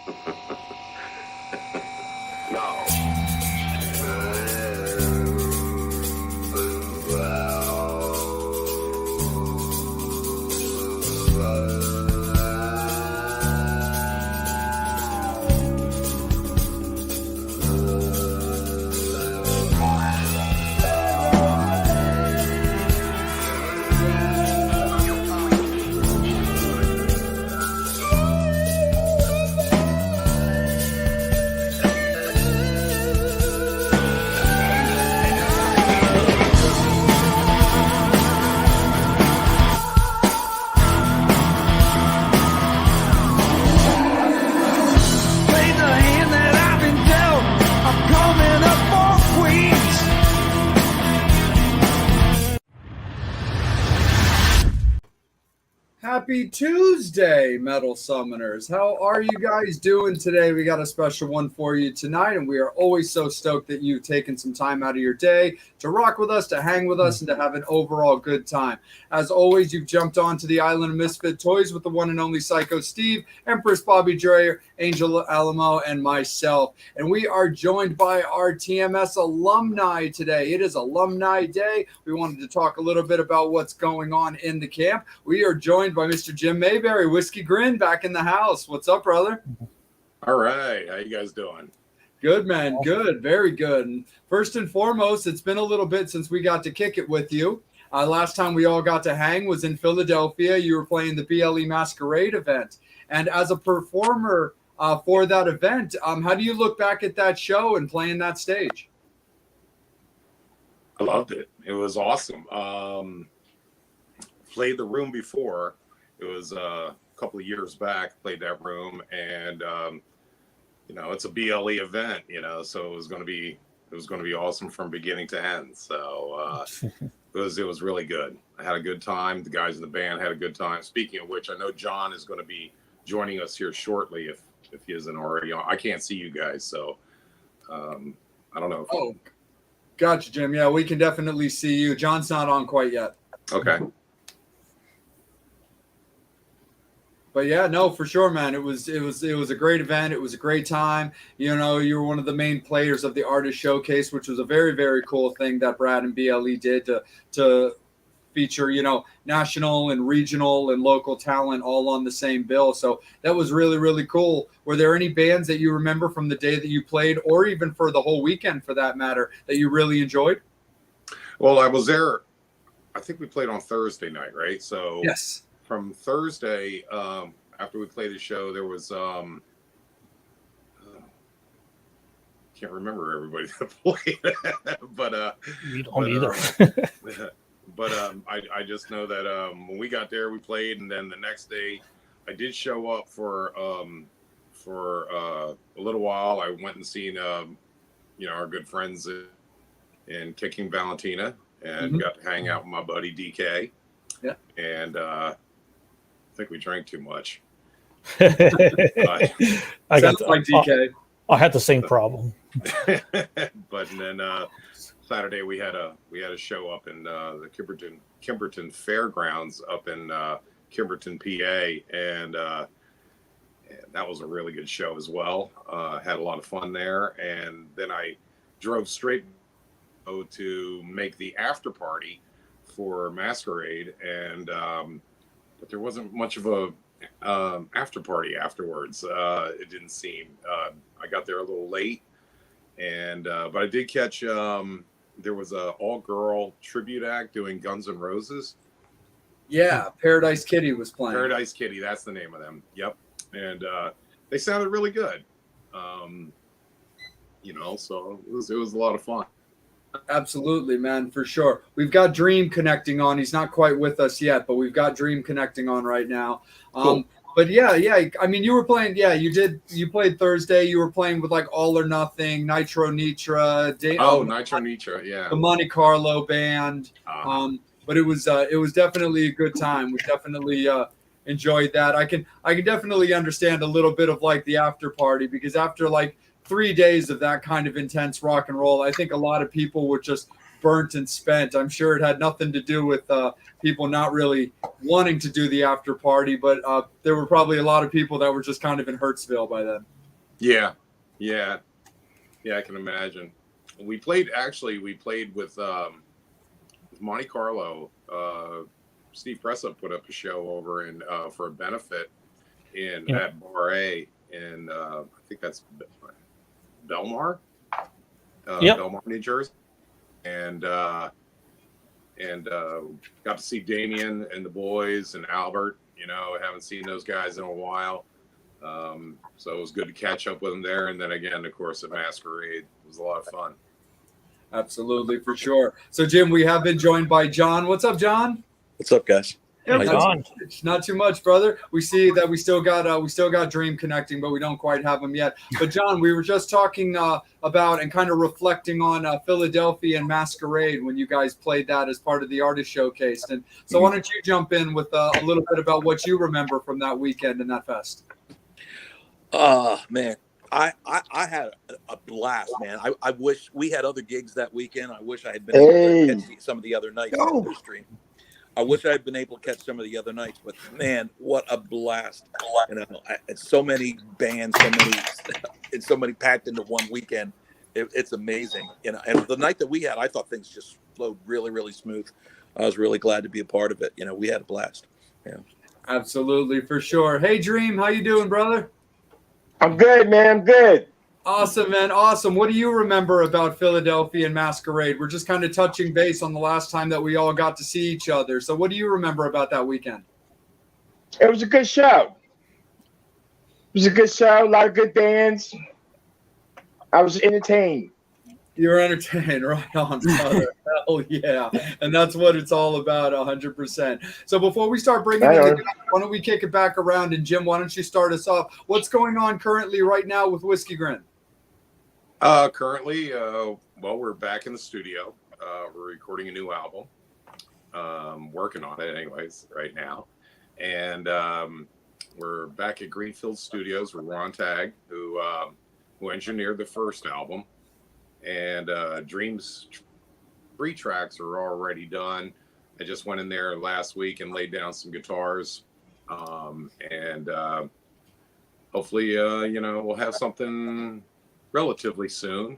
No. Happy Tuesday, Metal Summoners. How are you guys doing today? We got a special one for you tonight, and we are always so stoked that you've taken some time out of your day to rock with us, to hang with us, and to have an overall good time. As always, you've jumped onto the island of Misfit Toys with the one and only Psycho Steve, Empress Bobby Dreyer, Angel Alamo, and myself. And we are joined by our TMS alumni today. It is Alumni Day. We wanted to talk a little bit about what's going on in the camp. We are joined by Mr. Jim Mayberry, Whiskey Grin, back in the house. What's up, brother? All right. How you guys doing? Good, man. Good. Very good. And first and foremost, it's been a little bit since we got to kick it with you. Last time we all got to hang was in Philadelphia. You were playing the BLE Masquerade event. And as a performer for that event, how do you look back at that show and playing that stage? I loved it. It was awesome. Played the room before. It was a couple of years back, played that room, and it's a BLE event, so it was going to be awesome from beginning to end. So it was really good. I had a good time. The guys in the band had a good time. Speaking of which, I know John is going to be joining us here shortly if he isn't already on. I can't see you guys, so I don't know. Gotcha, Jim. Yeah, we can definitely see you. John's not on quite yet. Okay. But yeah, no, for sure, man. It was a great event. It was a great time. You were one of the main players of the Artist Showcase, which was a very, very cool thing that Brad and BLE did to feature, national and regional and local talent all on the same bill. So that was really, really cool. Were there any bands that you remember from the day that you played, or even for the whole weekend for that matter, that you really enjoyed? Well, I was there. I think we played on Thursday night, right? So yes. From Thursday, after we played the show, there was can't remember everybody that played, but we don't either. I just know that when we got there, we played, and then the next day, I did show up for a little while. I went and seen our good friends in Kicking Valentina, and got to hang out with my buddy DK. Yeah, and I think we drank too much. I got like DK. I had the same problem. But then Saturday we had a show up in the Kimberton Fairgrounds up in Kimberton, PA, and that was a really good show as well. Had a lot of fun there, and then I drove straight to make the after party for Masquerade, and but there wasn't much of a after party afterwards. It didn't seem. I got there a little late, and but I did catch. There was a all-girl tribute act doing Guns N' Roses. Yeah, Paradise Kitty was playing. Paradise Kitty, that's the name of them. Yep, and they sounded really good. So it was a lot of fun. Absolutely, man, for sure. We've got Dream connecting on. He's not quite with us yet, but we've got Dream connecting on right now. Cool. But yeah. I mean, you were playing. Yeah, you did. You played Thursday. You were playing with like All or Nothing, Nitro Nitra. Nitro Nitra, yeah. The Monte Carlo band. But it was definitely a good time. We definitely enjoyed that. I can definitely understand a little bit of like the after party, because after like 3 days of that kind of intense rock and roll, I think a lot of people would just burnt and spent. I'm sure it had nothing to do with people not really wanting to do the after party, but there were probably a lot of people that were just kind of in Hurtsville by then. Yeah, I can imagine. We played with Monte Carlo. Steve Pressa put up a show over in for a benefit at Bar A in I think that's Belmar, Belmar, New Jersey, and got to see Damien and the boys and Albert. Haven't seen those guys in a while. So it was good to catch up with them there. And then again, of course, at Masquerade, it was a lot of fun. Absolutely, for sure. So, Jim, we have been joined by John. What's up, John? What's up, guys? Not too much, brother. We see that we still got Dream connecting, but we don't quite have him yet. But John, we were just talking about and kind of reflecting on Philadelphia and Masquerade when you guys played that as part of the artist showcase. And so, why don't you jump in with a little bit about what you remember from that weekend and that fest? Man, I had a blast, man. I wish we had other gigs that weekend. I wish I had been able to catch some of the other nights on the stream. I wish I had been able to catch some of the other nights, but man, what a blast! It's so many bands, so many packed into one weekend. It's amazing, And the night that we had, I thought things just flowed really, really smooth. I was really glad to be a part of it. We had a blast. Yeah, absolutely, for sure. Hey, Dream, how you doing, brother? I'm good, man. I'm good. Awesome, man. Awesome. What do you remember about Philadelphia and Masquerade? We're just kind of touching base on the last time that we all got to see each other. So what do you remember about that weekend? It was a good show. A lot of good bands. I was entertained. You were entertained, right on, brother. Hell yeah. And that's what it's all about, 100%. So before we start bringing in the guys, why don't we kick it back around? And Jim, why don't you start us off? What's going on currently right now with Whiskey Grin? Currently, we're back in the studio. We're recording a new album. Working on it anyways right now. And we're back at Greenfield Studios with Ron Tagg, who engineered the first album. And Dream's 3 tracks are already done. I just went in there last week and laid down some guitars. And hopefully, we'll have something relatively soon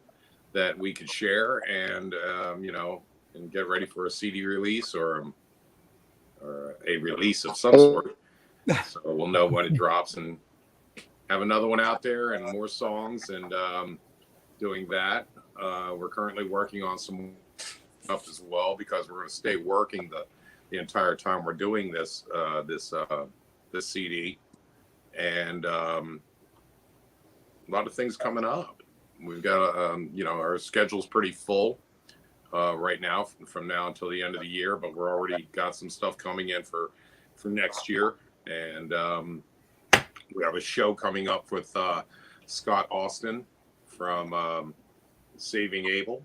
that we could share and get ready for a CD release or a release of some sort. So we'll know when it drops and have another one out there and more songs and doing that. We're currently working on some stuff as well because we're going to stay working the entire time we're doing this CD, and a lot of things coming up. We've got our schedule's pretty full right now from now until the end of the year, but we're already got some stuff coming in for next year, and we have a show coming up with Scott Austin from Saving Abel,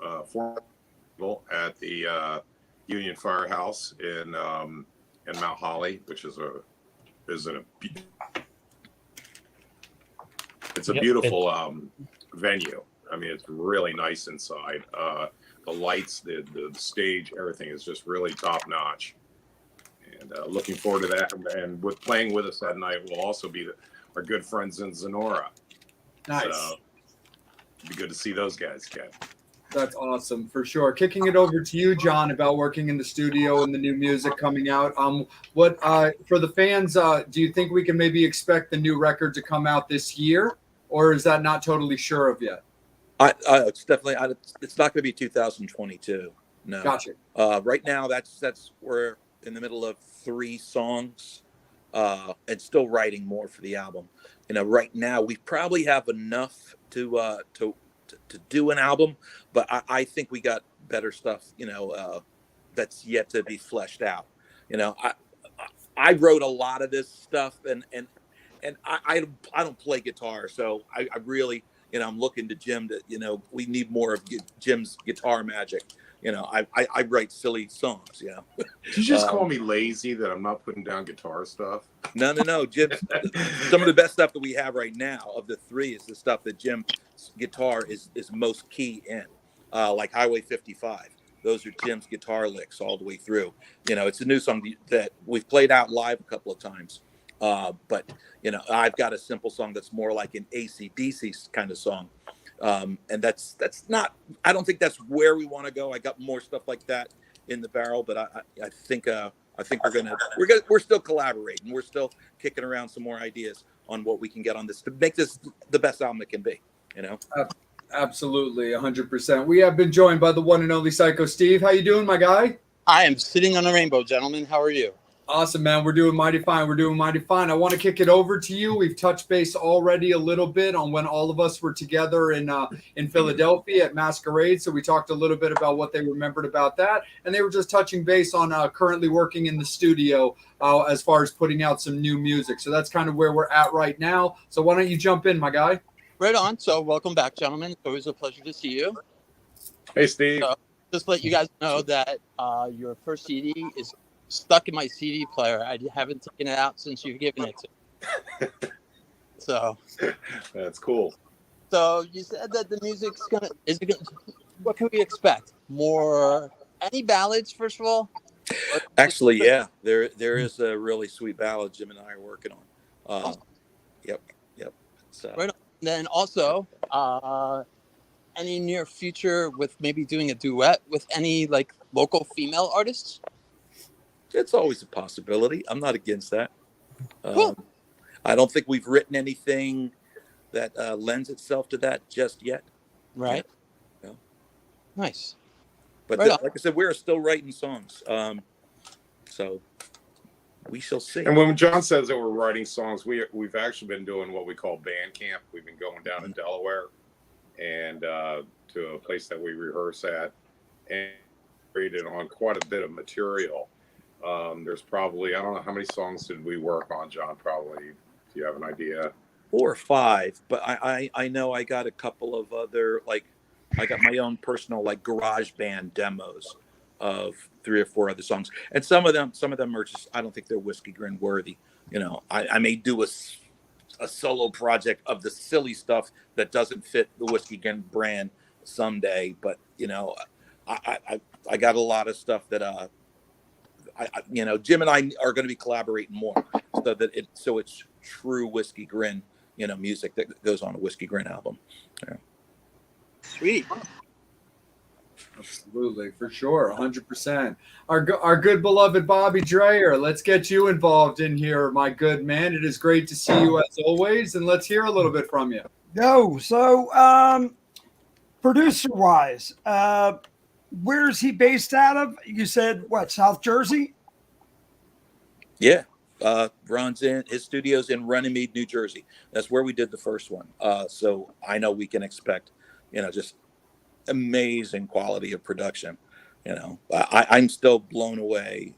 at the Union Firehouse in Mount Holly, which is a beautiful venue. I mean, it's really nice inside. The lights, the stage, everything is just really top notch. And looking forward to that. And playing with us that night will also be our good friends in Sonora. Nice. So, it'd be good to see those guys again. That's awesome, for sure. Kicking it over to you, John, about working in the studio and the new music coming out. What for the fans? Do you think we can maybe expect the new record to come out this year, or is that not totally sure of yet? It's definitely. It's not going to be 2022. No. Gotcha. Right now, we're in the middle of 3 songs, and still writing more for the album. Right now we probably have enough to do an album, but I think we got better stuff, that's yet to be fleshed out. I wrote a lot of this stuff, and I don't play guitar, so I really, I'm looking to Jim to, we need more of Jim's guitar magic. I write silly songs. Did you just call me lazy that I'm not putting down guitar stuff? No. Jim, some of the best stuff that we have right now of the 3 is the stuff that Jim's guitar is most key in. like Highway 55. Those are Jim's guitar licks all the way through. It's a new song that we've played out live a couple of times. But I've got a simple song that's more like an AC/DC kind of song. And that's not, I don't think that's where we want to go. I got more stuff like that in the barrel, but I think we're still collaborating. We're still kicking around some more ideas on what we can get on this to make this the best album it can be, Absolutely, 100%. We have been joined by the one and only Psycho Steve. How you doing, my guy? I am sitting on a rainbow, gentlemen. How are you? Awesome, man. We're doing mighty fine. I want to kick it over to you. We've touched base already a little bit on when all of us were together in Philadelphia at Masquerade. So we talked a little bit about what they remembered about that. And they were just touching base on currently working in the studio as far as putting out some new music. So that's kind of where we're at right now. So why don't you jump in, my guy? Right on. So welcome back, gentlemen. It's always a pleasure to see you. Hey, Steve. So, just to let you guys know that your first CD is stuck in my CD player. I haven't taken it out since you've given it to me. So that's cool. So you said that the music's what can we expect? More any ballads, first of all? Actually, yeah, there is a really sweet ballad Jim and I are working on. Yep. So. Right on. Then also, any near future with maybe doing a duet with any like local female artists? It's always a possibility. I'm not against that. Cool. I don't think we've written anything that lends itself to that just yet. Right. Yeah. Nice. But right like I said, we're still writing songs. So we shall see. And when John says that we're writing songs, we've actually been doing what we call band camp. We've been going down to Delaware and to a place that we rehearse at and created on quite a bit of material. There's probably, I don't know, how many songs did we work on, John? Probably, if you have an idea. 4 or 5, but I know I got a couple of other, like, I got my own personal, like, garage band demos of 3 or 4 other songs. And some of them are just, I don't think they're Whiskey Grin worthy. I may do a solo project of the silly stuff that doesn't fit the Whiskey Grin brand someday. But, I got a lot of stuff that, Jim and I are going to be collaborating more so that it's true Whiskey Grin, music that goes on a Whiskey Grin album. Yeah. Sweet. Absolutely, for sure, 100%. Our good beloved Bobby Dreyer, let's get you involved in here, my good man. It is great to see you as always, and let's hear a little bit from you. So producer-wise, where is he based out of? You said, what, South Jersey? Yeah. Ron's his studio's in Runnymede, New Jersey. That's where we did the first one. So I know we can expect, just amazing quality of production. I'm still blown away,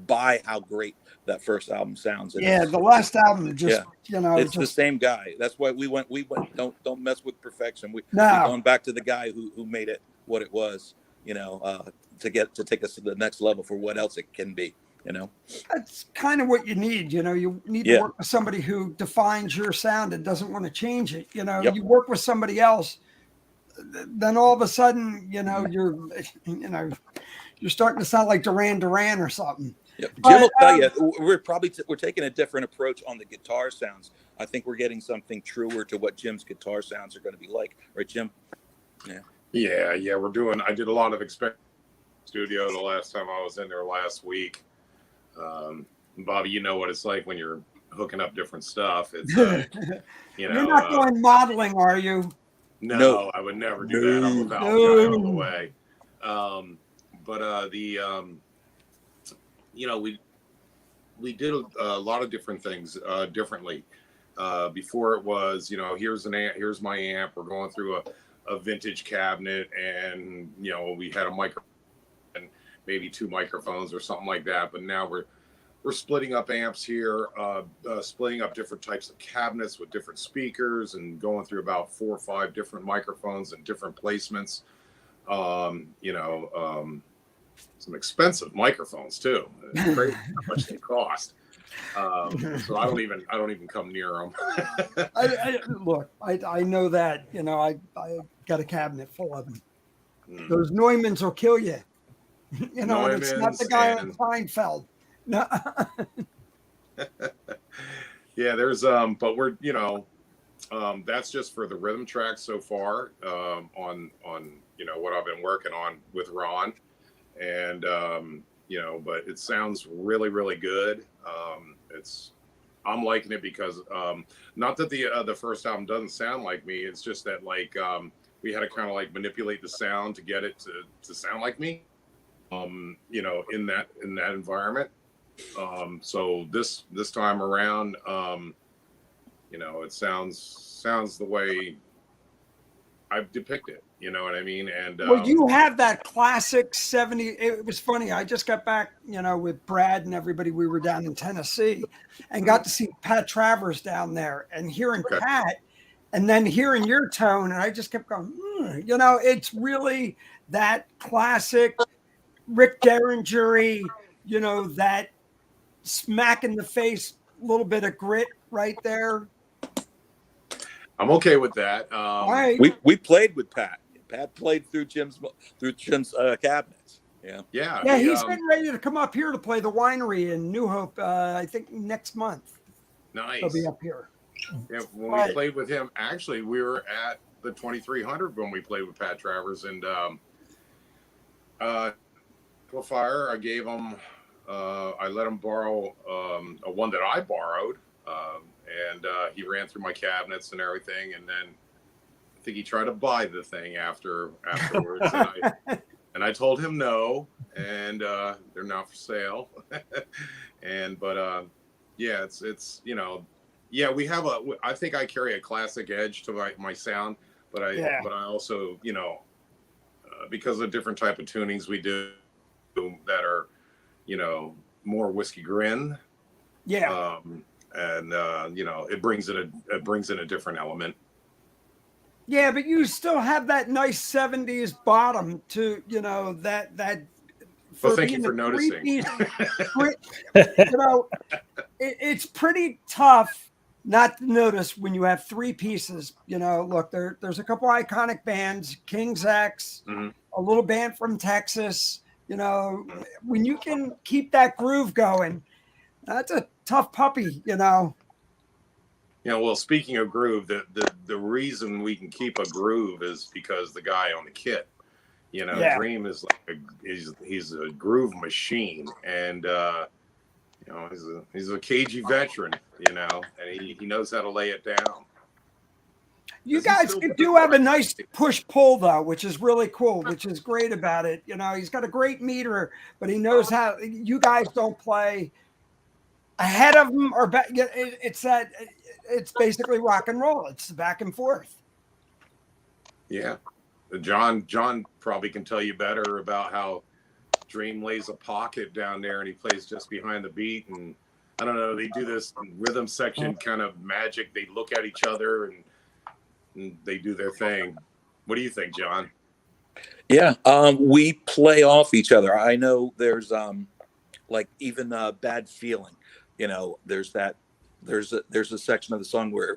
by how great that first album sounds. The last album just, it's the same guy. That's why we went, don't mess with perfection. We've gone back to the guy who made it what it was, to take us to the next level for what else it can be. That's kind of what you need. You need to work with somebody who defines your sound and doesn't want to change it. You work with somebody else, then all of a sudden, you're starting to sound like Duran Duran or something. Yep. Jim will tell you, we're taking a different approach on the guitar sounds. I think we're getting something truer to what Jim's guitar sounds are going to be like, right, Jim? Yeah. I did a lot of studio the last time I was in there last week. Bobby, you know what it's like when you're hooking up different stuff. It's you're not going modeling, are you? No, I would never do that. I'm a valve guy all the way. We did a lot of different things differently. Before it was, here's my amp. We're going through a vintage cabinet, and we had a microphone and maybe 2 microphones or something like that. But now we're splitting up amps here, splitting up different types of cabinets with different speakers, and going through about 4 or 5 different microphones and different placements. Some expensive microphones too. It's crazy how much they cost. So I don't even come near them. I know that. I got a cabinet full of them. Those Neumanns will kill you. You know, and it's not the guy on Seinfeld. No. Yeah, there's but we're that's just for the rhythm track so far on what I've been working on with Ron, and but it sounds really really good. I'm liking it because not that the first album doesn't sound like me. It's just that we had to kind of manipulate the sound to get it to sound like me. In that environment. So this time around, it sounds the way I've depicted. You know what I mean? And well, you have that classic 70s. It was funny. I just got back, with Brad and everybody. We were down in Tennessee and got to see Pat Travers down there, and hearing Pat and then hearing your tone. And I just kept going, it's really that classic Rick Derringer, that smack in the face, little bit of grit right there. I'm okay with that. All right. We played with Pat. Pat played through Jim's cabinets. Yeah. He's getting ready to come up here to play the winery in New Hope. I think next month. Nice. He'll be up here. Yeah, when we played with him, actually, we were at the 2300 when we played with Pat Travers, and amplifier. I gave him. I let him borrow a one that I borrowed, and he ran through my cabinets and everything, and then I think he tried to buy the thing afterwards, and I told him no, and they're not for sale. We have I think I carry a classic edge to my sound, but I also because of different type of tunings we do that are more whiskey grin, it brings in a different element. Yeah, but you still have that nice 70s bottom to that Well, thank you for noticing. It's pretty tough not to notice when you have three pieces. Look, there's a couple iconic bands, King's X, a little band from Texas. When you can keep that groove going, that's a tough puppy. Well, speaking of groove, the reason we can keep a groove is because the guy on the kit. Dream is he's a groove machine, and he's a cagey veteran, and he knows how to lay it down. You guys do have a nice push-pull, though, which is really cool, which is great about it. He's got a great meter, but he knows how. You guys don't play ahead of him or back. It's basically rock and roll. It's back and forth. Yeah. John probably can tell you better about how Dream lays a pocket down there and he plays just behind the beat. And I don't know, they do this rhythm section kind of magic. They look at each other and they do their thing. What do you think, John? Yeah, we play off each other. I know there's even Bad Feeling. There's a section of the song where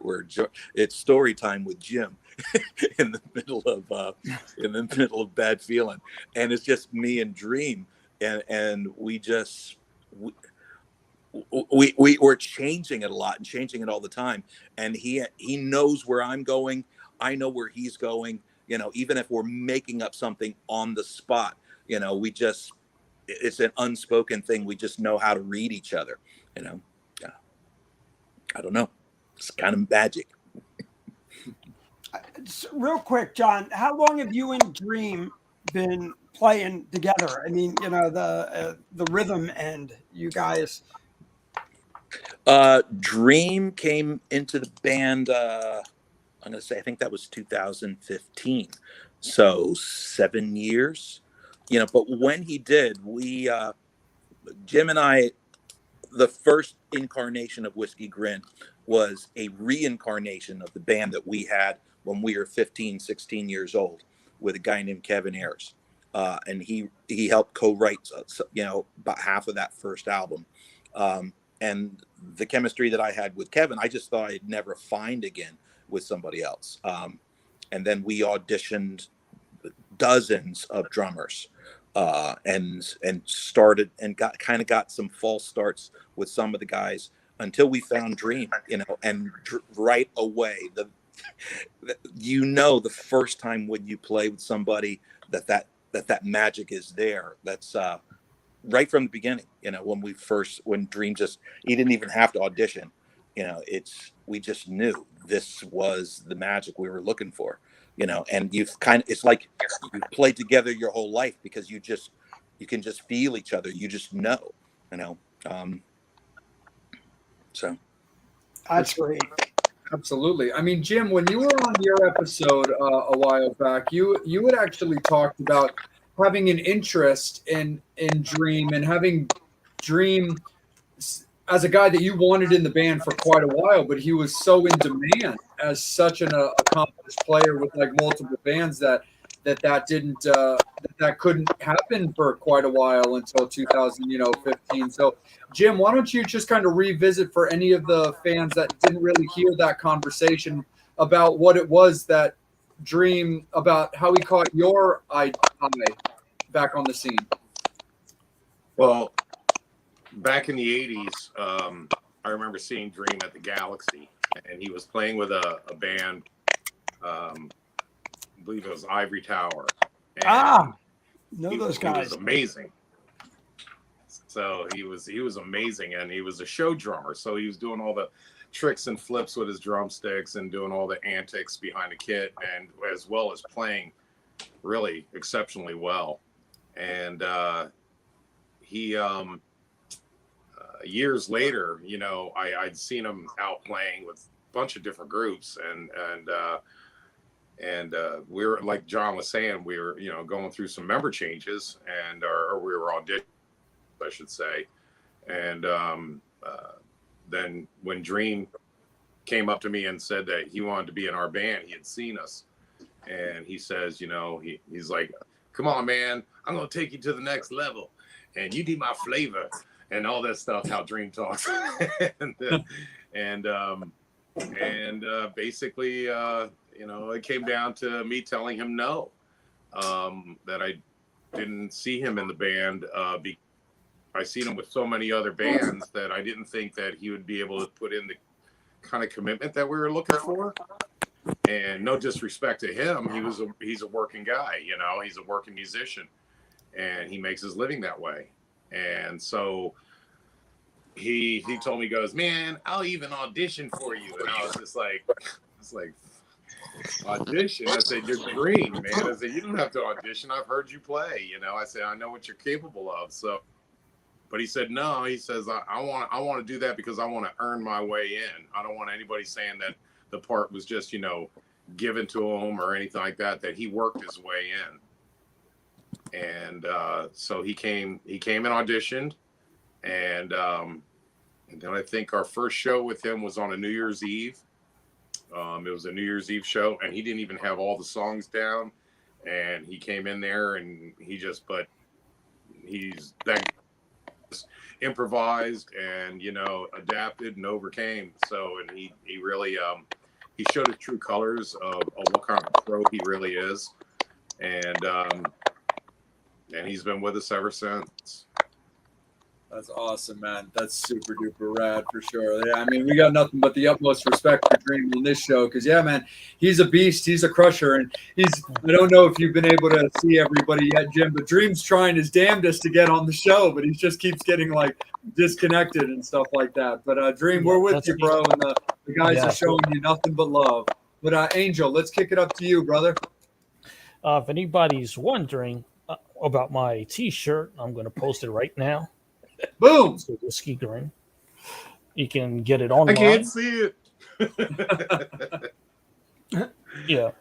it's story time with Jim in the middle of Bad Feeling, and it's just me and Dream, and we're changing it a lot and changing it all the time, and he knows where I'm going, I know where he's going, even if we're making up something on the spot, it's an unspoken thing, we just know how to read each other. I don't know, it's kind of magic. Real quick, John, how long have you and Dream been playing together? I mean, the rhythm and you guys. Dream came into the band. I'm gonna say I think that was 2015, so 7 years. But when he did, we Jim and I, the first incarnation of Whiskey Grin was a reincarnation of the band that we had when we were 15, 16 years old with a guy named Kevin Ayers. And he helped co-write, about half of that first album. And the chemistry that I had with Kevin, I just thought I'd never find again with somebody else. And then we auditioned dozens of drummers, and started and got some false starts with some of the guys until we found Dream, and right away the first time when you play with somebody that magic is there. That's right from the beginning. When Dream he didn't even have to audition. We just knew this was the magic we were looking for. And it's like you've played together your whole life because you can just feel each other. You just know. So That's great. Absolutely. I mean, Jim, when you were on your episode a while back, you had actually talked about having an interest in Dream and having Dream as a guy that you wanted in the band for quite a while, but he was so in demand as such an accomplished player with like multiple bands that didn't that couldn't happen for quite a while until 2015. So, Jim, why don't you just kind of revisit for any of the fans that didn't really hear that conversation about what it was that Dream, about how he caught your eye back on the scene? Well, back in the 80s, I remember seeing Dream at the Galaxy, and he was playing with a band, I believe it was Ivory Tower. And those guys. He was amazing. So he was amazing, and he was a show drummer. So he was doing all the tricks and flips with his drumsticks and doing all the antics behind the kit, and as well as playing really exceptionally well. And he years later, I'd seen him out playing with a bunch of different groups, and we were, like John was saying, we were going through some member changes, and or we were auditioning, I should say. And then when Dream came up to me and said that he wanted to be in our band, he had seen us, and he says, he's like, "Come on, man, I'm gonna take you to the next level, and you need my flavor," and all that stuff. How Dream talks, and basically, it came down to me telling him no, that I didn't see him in the band. I seen him with so many other bands that I didn't think that he would be able to put in the kind of commitment that we were looking for. And no disrespect to him, he's a working guy, he's a working musician, and he makes his living that way. And so he told me, he goes, "Man, I'll even audition for you." And I was just like, audition? I said, "You're Green, man." I said, "You don't have to audition. I've heard you play." I said, "I know what you're capable of." So, but he said, no, he says, I want to do that because I want to earn my way in. I don't want anybody saying that the part was just, given to him or anything like that, that he worked his way in. And so he came and auditioned. And then I think our first show with him was on a New Year's Eve. It was a New Year's Eve show, and he didn't even have all the songs down. And he came in there, and he's that improvised and adapted and overcame. So, and he really he showed his true colors of what kind of pro he really is, and he's been with us ever since. That's awesome, man. That's super duper rad for sure. Yeah, I mean, we got nothing but the utmost respect for Dream on this show because, yeah, man, he's a beast. He's a crusher. And I don't know if you've been able to see everybody yet, Jim, but Dream's trying his damnedest to get on the show, but he just keeps getting like disconnected and stuff like that. But Dream, we're with you, bro. And the guys are showing you nothing but love. But Angel, let's kick it up to you, brother. If anybody's wondering about my T-shirt, I'm going to post it right now. Boom! So Whiskey Grin. You can get it online. I can't see it. Yeah.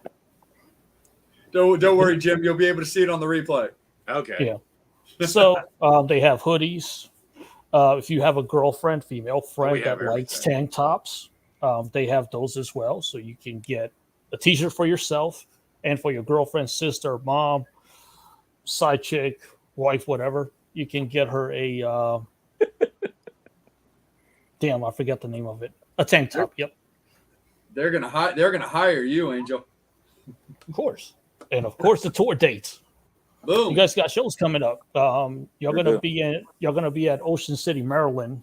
Don't worry, Jim. You'll be able to see it on the replay. Okay. Yeah. So they have hoodies. If you have a girlfriend, female friend that likes tank tops, they have those as well. So you can get a T-shirt for yourself and for your girlfriend, sister, mom, side chick, wife, whatever. You can get her a damn, I forget the name of it. A tank top. Yep. They're gonna hire you, Angel. Of course. and of course the tour dates. Boom. You guys got shows coming up. You're gonna be at Ocean City, Maryland.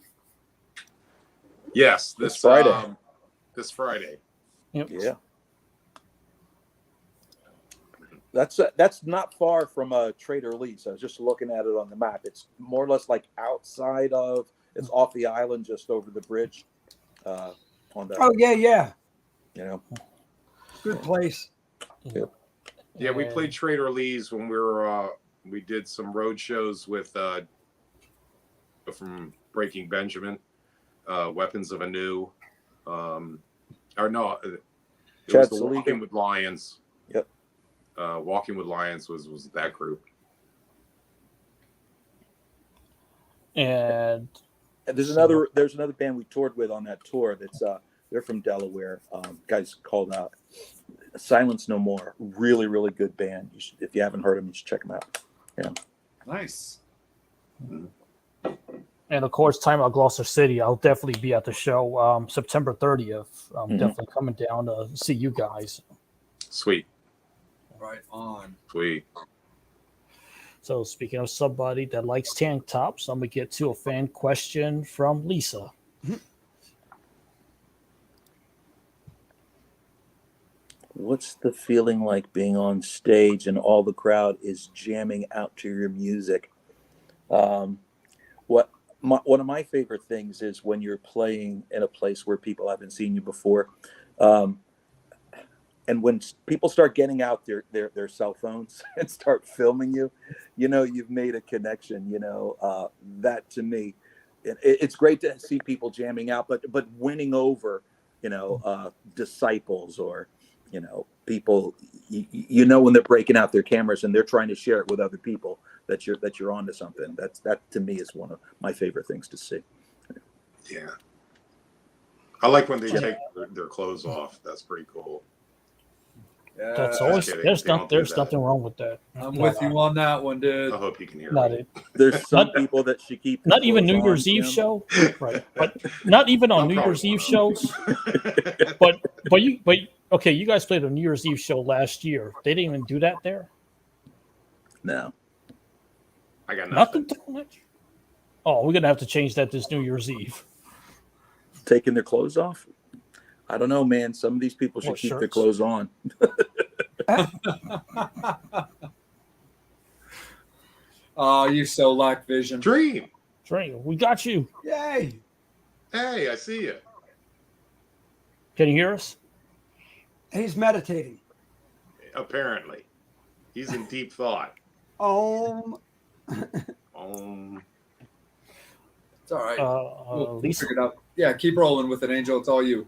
Yes, This Friday. This Friday. Yep. Yeah. That's not far from Trader Lee's. I was just looking at it on the map. It's more or less like outside of. It's off the island, just over the bridge. On the. Oh yeah. You know. Good place. Yep. Yeah, we played Trader Lee's when we did some road shows with from Breaking Benjamin, Weapons of Anew, or no, it was the Walking with Lions. Yep. Walking with Lions was that group. And there's another band we toured with on that tour. That's they're from Delaware. Guys called Silence No More. Really, really good band. If you haven't heard them, you should check them out. Yeah. Nice. And of course, time out Gloucester City. I'll definitely be at the show September 30th. I'm definitely coming down to see you guys. Sweet. Right on. Sweet. So speaking of somebody that likes tank tops, I'm gonna get to a fan question from Lisa. What's the feeling like being on stage and all the crowd is jamming out to your music? One of my favorite things is when you're playing in a place where people haven't seen you before. And when people start getting out their cell phones and start filming you, you've made a connection. That to me, it's great to see people jamming out, but winning over, disciples or, people, when they're breaking out their cameras and they're trying to share it with other people that you're onto something. That to me is one of my favorite things to see. Yeah, I like when they take their clothes off. That's pretty cool. Yeah, That's always there's nothing wrong with that. I'm with you on that one, dude. I hope you can hear Not me. it. There's some people that should keep Not even New on, Year's Eve Tim. show, right? But not even on New Year's Eve shows. But okay, you guys played a New Year's Eve show last year. They didn't even do that there. No, I got nothing. Oh, we're gonna have to change that this New Year's Eve. Taking their clothes off. I don't know, man. Some of these people should keep their clothes on. Oh, you so lack vision. Dream, we got you. Yay! hey, I see you. Can you hear us? He's meditating. Apparently, he's in deep thought. It's all right. We'll Lisa, figure it out. Yeah, keep rolling with it, Angel. It's all you.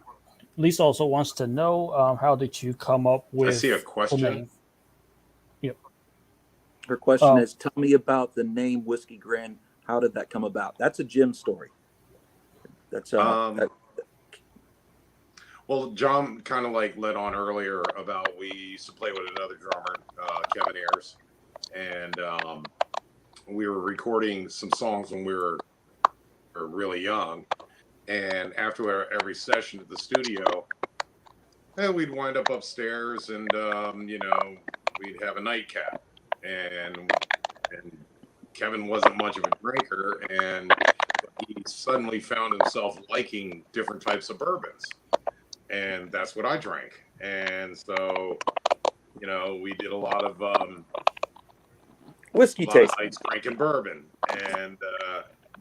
Lisa also wants to know how did you come up with? I see a question. Yep. Her question is, tell me about the name Whiskey Grin. How did that come about? That's a Jim story. That's well, John kind of led on earlier about we used to play with another drummer, Kevin Ayers, and we were recording some songs when we were really young. And after every session at the studio, we'd wind up upstairs and, we'd have a nightcap. And Kevin wasn't much of a drinker, and he suddenly found himself liking different types of bourbons. And that's what I drank. And so, we did a lot of whiskey taste. Nights drinking bourbon. And,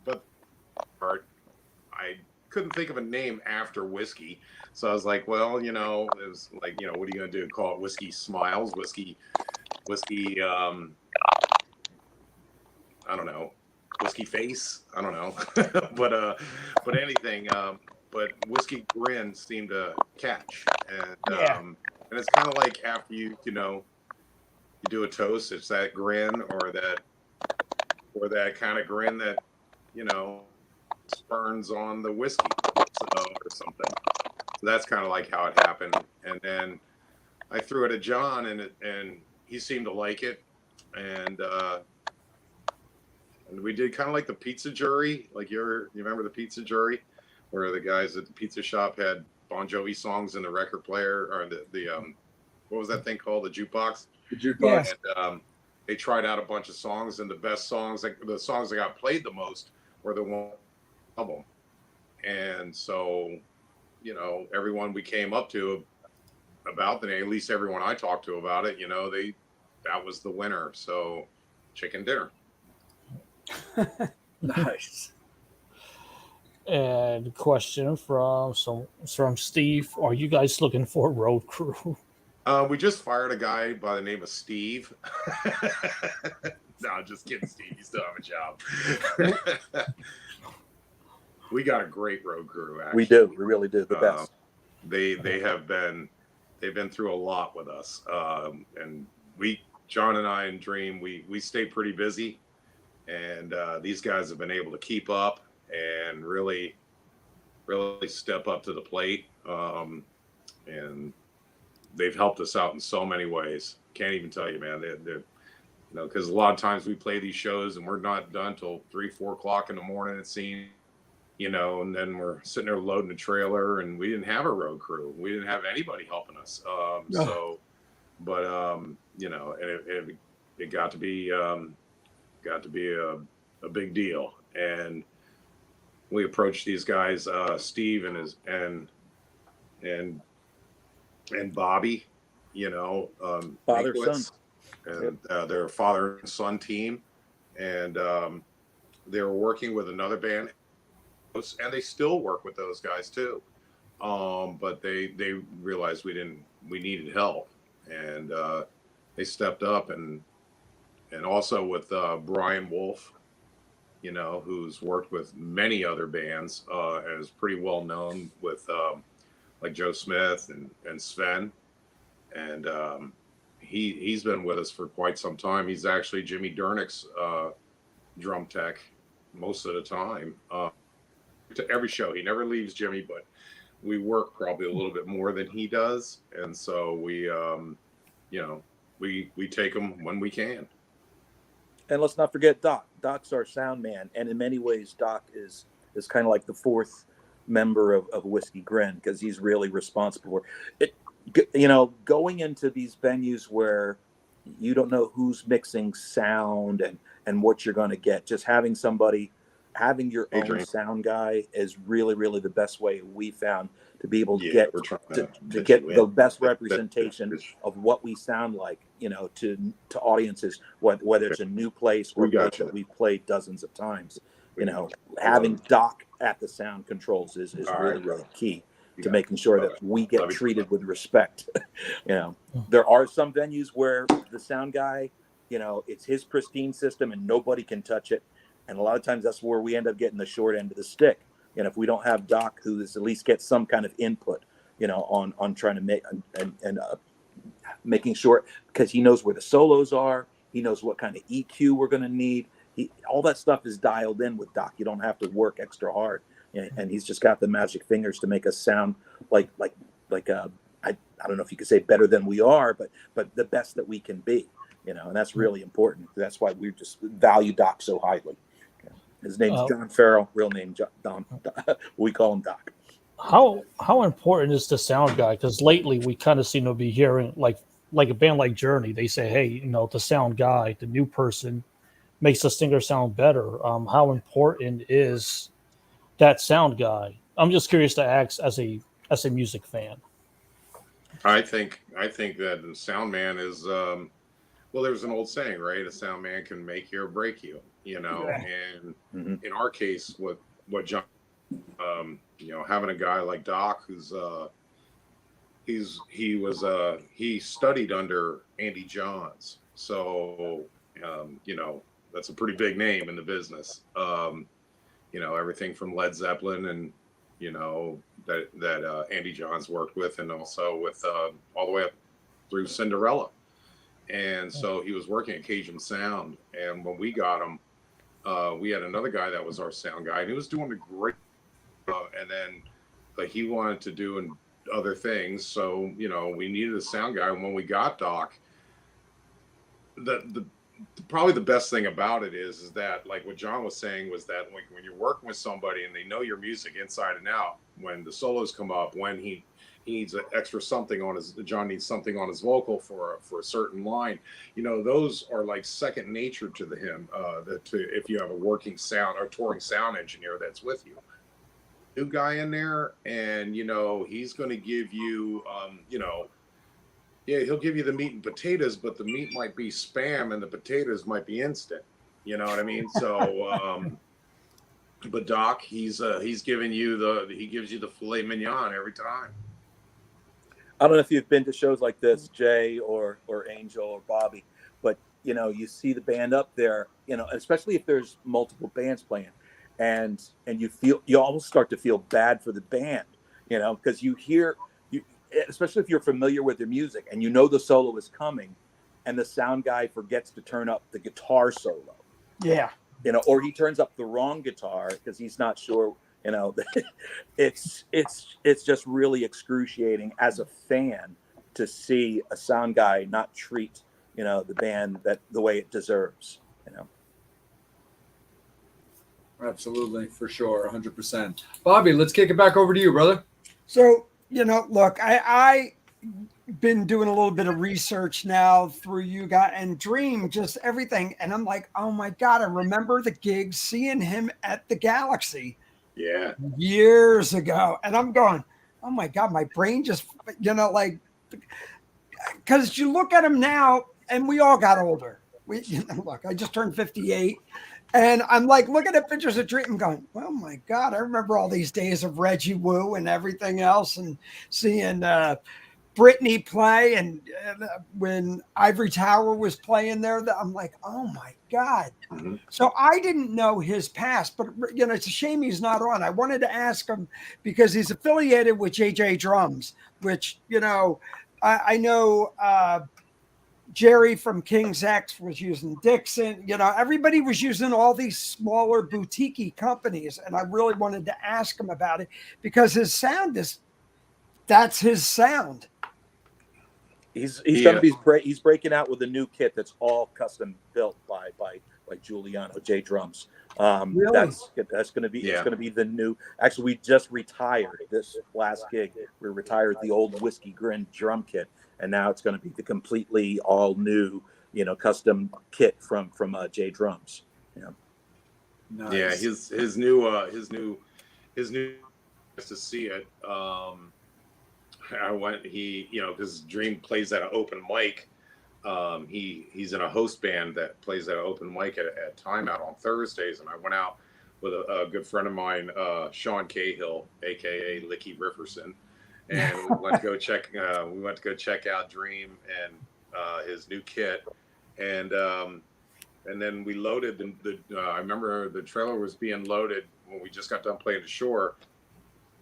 but I couldn't think of a name after whiskey. So I was like, well, it was like, what are you going to do? Call it Whiskey Smiles, whiskey, I don't know, Whiskey Face. I don't know, but anything, but Whiskey Grin seemed to catch. And, and it's kind of like after you do a toast, it's that grin or that kind of grin that, spurns on the whiskey or something. So that's kind of like how it happened. And then I threw it at John, and he seemed to like it. And we did kind of like the pizza jury. Like you remember the pizza jury, where the guys at the pizza shop had Bon Jovi songs in the record player or the what was that thing called, the jukebox? The jukebox. And they tried out a bunch of songs, and the best songs, like the songs that got played the most, were the one album. And so, you know, everyone we came up to about the name, at least everyone I talked to about it, you know, that was the winner. So, chicken dinner. Nice. And question from Steve: are you guys looking for a road crew? We just fired a guy by the name of Steve. No, just kidding, Steve. You still have a job. We got a great road crew. Actually, We do. We really do. The best. They've been through a lot with us, and John and I and Dream, we stay pretty busy, and these guys have been able to keep up and really step up to the plate, and they've helped us out in so many ways. Can't even tell you, man. They're you know, because a lot of times we play these shows and we're not done till 3-4 o'clock in the morning, it seems, you know, and then we're sitting there loading a trailer, and we didn't have a road crew. We didn't have anybody helping us. So, but you know, it got to be a big deal. And we approached these guys, Steve and Bobby, you know, Father, Mankiewicz, son. and their father and son team, and they were working with another band, and they still work with those guys too. But they realized we needed help, and they stepped up, and also with Brian Wolf, you know, who's worked with many other bands, and is pretty well known with like Joe Smith and Sven, and he's been with us for quite some time. He's actually Jimmy Dernick's drum tech most of the time. To every show, he never leaves Jimmy, but we work probably a little bit more than he does, and so we, you know, we take him when we can. And let's not forget Doc. Doc's our sound man, and in many ways, Doc is kind of like the fourth member of Whiskey Grin, because he's really responsible for it. You know, going into these venues where you don't know who's mixing sound and what you're going to get, just having your own sound guy is really the best way we found to be able to get the best representation of what we sound like, you know, to audiences, whether it's a new place or a place that we've played dozens of times. You know, having Doc at the sound controls is really key to making sure that we get treated with respect. You know, there are some venues where the sound guy, you know, it's his pristine system and nobody can touch it. And a lot of times that's where we end up getting the short end of the stick. And if we don't have Doc, who is at least gets some kind of input, you know, on trying to make and making sure, because he knows where the solos are, he knows what kind of EQ we're going to need. All that stuff is dialed in with Doc. You don't have to work extra hard, and he's just got the magic fingers to make us sound like I don't know if you could say better than we are, but the best that we can be, you know, and that's really important. That's why we just value Doc so highly. His name's John Farrell, real name Don. We call him Doc. How important is the sound guy? Because lately we kind of seem to be hearing like a band like Journey. They say, hey, you know, the sound guy, the new person, makes the singer sound better. How important is that sound guy? I'm just curious to ask as a music fan. I think that the sound man is well, there's an old saying, right? A sound man can make you or break you, you know. And in our case, what John, you know, having a guy like Doc, who's he studied under Andy Johns, so you know, that's a pretty big name in the business. You know, everything from Led Zeppelin and, you know, that Andy Johns worked with, and also with all the way up through Cinderella. And so he was working at Cajun Sound, and when we got him, we had another guy that was our sound guy, and he was doing a great and then like he wanted to do other things, so, you know, we needed a sound guy. And when we got Doc, the probably the best thing about it is that, like what John was saying, was that when you're working with somebody and they know your music inside and out, when the solos come up, when he he needs an extra something on his John needs something on his vocal for a certain line. Those are like second nature to him. If you have a working sound or touring sound engineer that's with you, new guy in there, and he's going to give you, yeah, he'll give you the meat and potatoes, but the meat might be Spam and the potatoes might be instant. You know what I mean? So, but Doc, he's giving you he gives you the filet mignon every time. I don't know if you've been to shows like this, Jay or Angel or Bobby, but you see the band up there, especially if there's multiple bands playing, and you almost start to feel bad for the band, because you hear, especially if you're familiar with their music and the solo is coming, and the sound guy forgets to turn up the guitar solo. Yeah. Or he turns up the wrong guitar because he's not sure. It's just really excruciating as a fan to see a sound guy not treat the band the way it deserves. Absolutely, for sure, 100%. Bobby, let's kick it back over to you, brother. So look, I been doing a little bit of research now through you guys and Dream, just everything, and I'm like, oh my God, I remember the gig, seeing him at the Galaxy. Yeah. Years ago. And I'm going, oh my God, my brain just, because you look at him now, and we all got older. Look, I just turned 58. And I'm like looking at pictures of Dream and going, oh my God, I remember all these days of Reggie Wu and everything else, and seeing Britney play, and when Ivory Tower was playing there, I'm like, oh my God. Mm-hmm. So I didn't know his past, but it's a shame he's not on. I wanted to ask him because he's affiliated with JJ Drums, which, I know Jerry from King's X was using Dixon, everybody was using all these smaller boutique companies. And I really wanted to ask him about it because his sound that's his sound. He's he's breaking out with a new kit that's all custom built by Giuliano J Drums. Really? That's going to be it's going to be the new. Actually, we just retired this last gig. We retired the old Whiskey Grin drum kit, and now it's going to be the completely all new custom kit from J Drums. Nice. Yeah, his new to see it. I went, because Dream plays at an open mic. He's in a host band that plays at an open mic at Time Out on Thursdays, and I went out with a good friend of mine, Sean Cahill, aka Licky Rifferson, and we went to go check out Dream and his new kit, and then we loaded I remember the trailer was being loaded when we just got done playing the Shore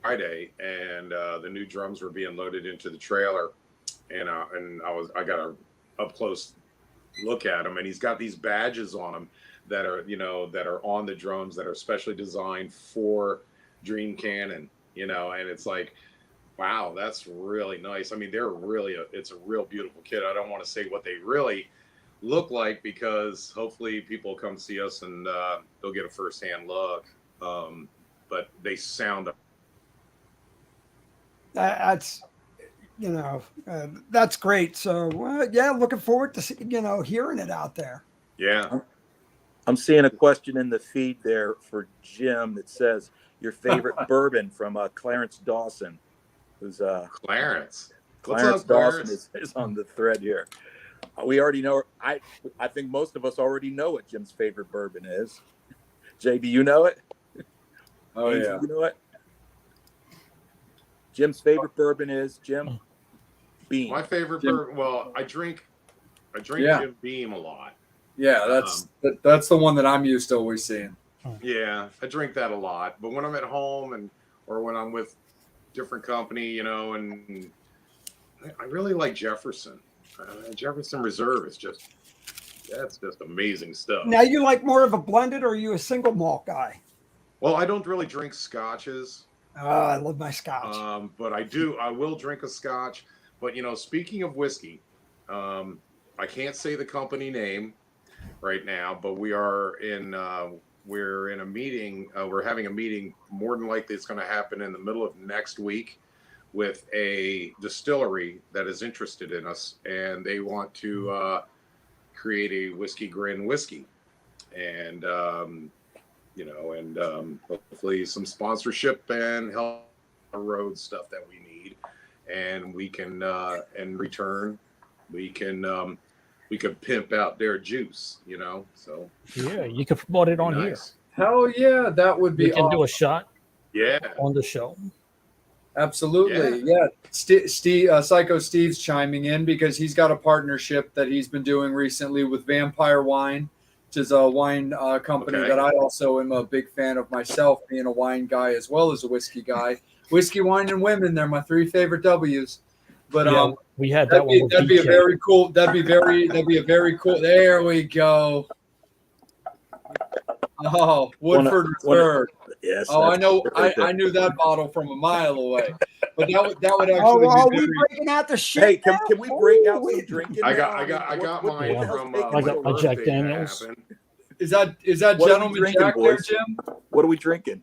Friday, and the new drums were being loaded into the trailer, and I got a up close look at him, and he's got these badges on him that are on the drums that are specially designed for Dream Cannon, and it's like, wow, that's really nice. I mean, it's a real beautiful kit. I don't want to say what they really look like because hopefully people come see us and they'll get a firsthand look, but they sound. That's that's great. So looking forward to hearing it out there. Yeah, I'm seeing a question in the feed there for Jim that says your favorite bourbon from Clarence Dawson, who's Clarence Dawson is on the thread here. We already know. I think most of us already know what Jim's favorite bourbon is. Jay, do you know it? Oh Angel, you know it? Jim's favorite bourbon is Jim Beam. My favorite bourbon. Well, I drink Jim Beam a lot. Yeah, that's the one that I'm used to always seeing. Yeah, I drink that a lot. But when I'm at home or when I'm with different company, and I really like Jefferson. Jefferson Reserve is that's just amazing stuff. Now, you like more of a blended, or are you a single malt guy? Well, I don't really drink scotches. Oh, I love my scotch. But I will drink a scotch. But, speaking of whiskey, I can't say the company name right now, but we're in a meeting. We're having a meeting. More than likely, it's going to happen in the middle of next week with a distillery that is interested in us, and they want to create a whiskey Grin whiskey, and hopefully some sponsorship and help road stuff that we need, and we can in return we can pimp out their juice, so Yeah, you can promote it on here. Hell yeah, that would be We can awesome. do a shot Yeah, on the show. Absolutely, yeah. Psycho Steve's chiming in because he's got a partnership that he's been doing recently with Vampire Wine, which is a wine company that I also am a big fan of myself, being a wine guy as well as a whiskey guy. Whiskey, wine, and women, they're my 3 favorite W's. But Yeah, we had that one. That'd be a very cool. That'd be a very cool. There we go. Oh, Woodford III. Yes. Oh, I know. Right I knew that bottle from a mile away. But that would actually. Oh, be we very, breaking out the shit. Hey, now? can we break out Ooh, some drinking? I now? got What mine the hell's from taking I got so my long? Jack Daniels. is that What are we gentleman drinking, Jack there, boys? Jim? What are we drinking?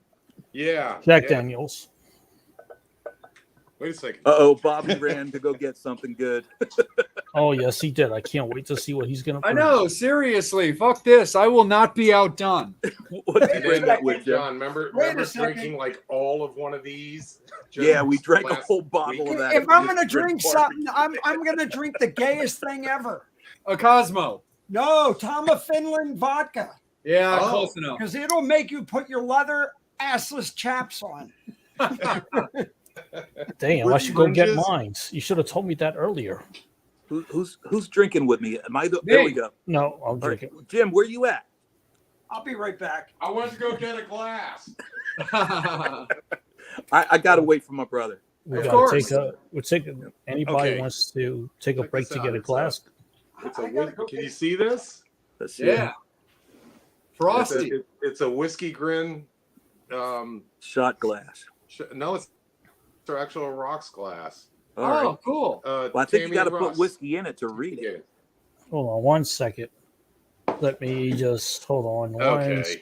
Yeah, Jack yeah. Daniels. Wait a second. Bobby ran to go get something good. Oh yes, he did. I can't wait to see what he's gonna. I bring. know. Seriously, fuck this. I will not be outdone. What did And you bring then, that with, Jim? John, remember Wait a second. drinking like all of one of these? Yeah, we drank a last whole bottle week? of that. If I'm gonna Just drink barbecue. something, I'm gonna drink the gayest thing ever. A Cosmo. No, Tom of Finland vodka, Yeah, Oh. close enough. because it'll make you put your leather assless chaps on. Damn, With I should go get fringes? mine. You should have told me that earlier. Who's drinking with me? Am I there we go. No, I'll All right. drink it. Jim, where you at? I'll be right back. I went to go get a glass. I gotta wait for my brother. We Of gotta course. take anybody Okay. wants to take a Check break this to get out. a glass. It's I a gotta go can get- you see this? Let's see. Yeah. Frosty. It's a whiskey Grin. Shot glass. No, it's their actual rocks glass. All right. Oh, cool. Well, I think you Tammy got to Russ. put whiskey in it to read it. Yeah. Hold on 1 second. Let me just hold on. Okay.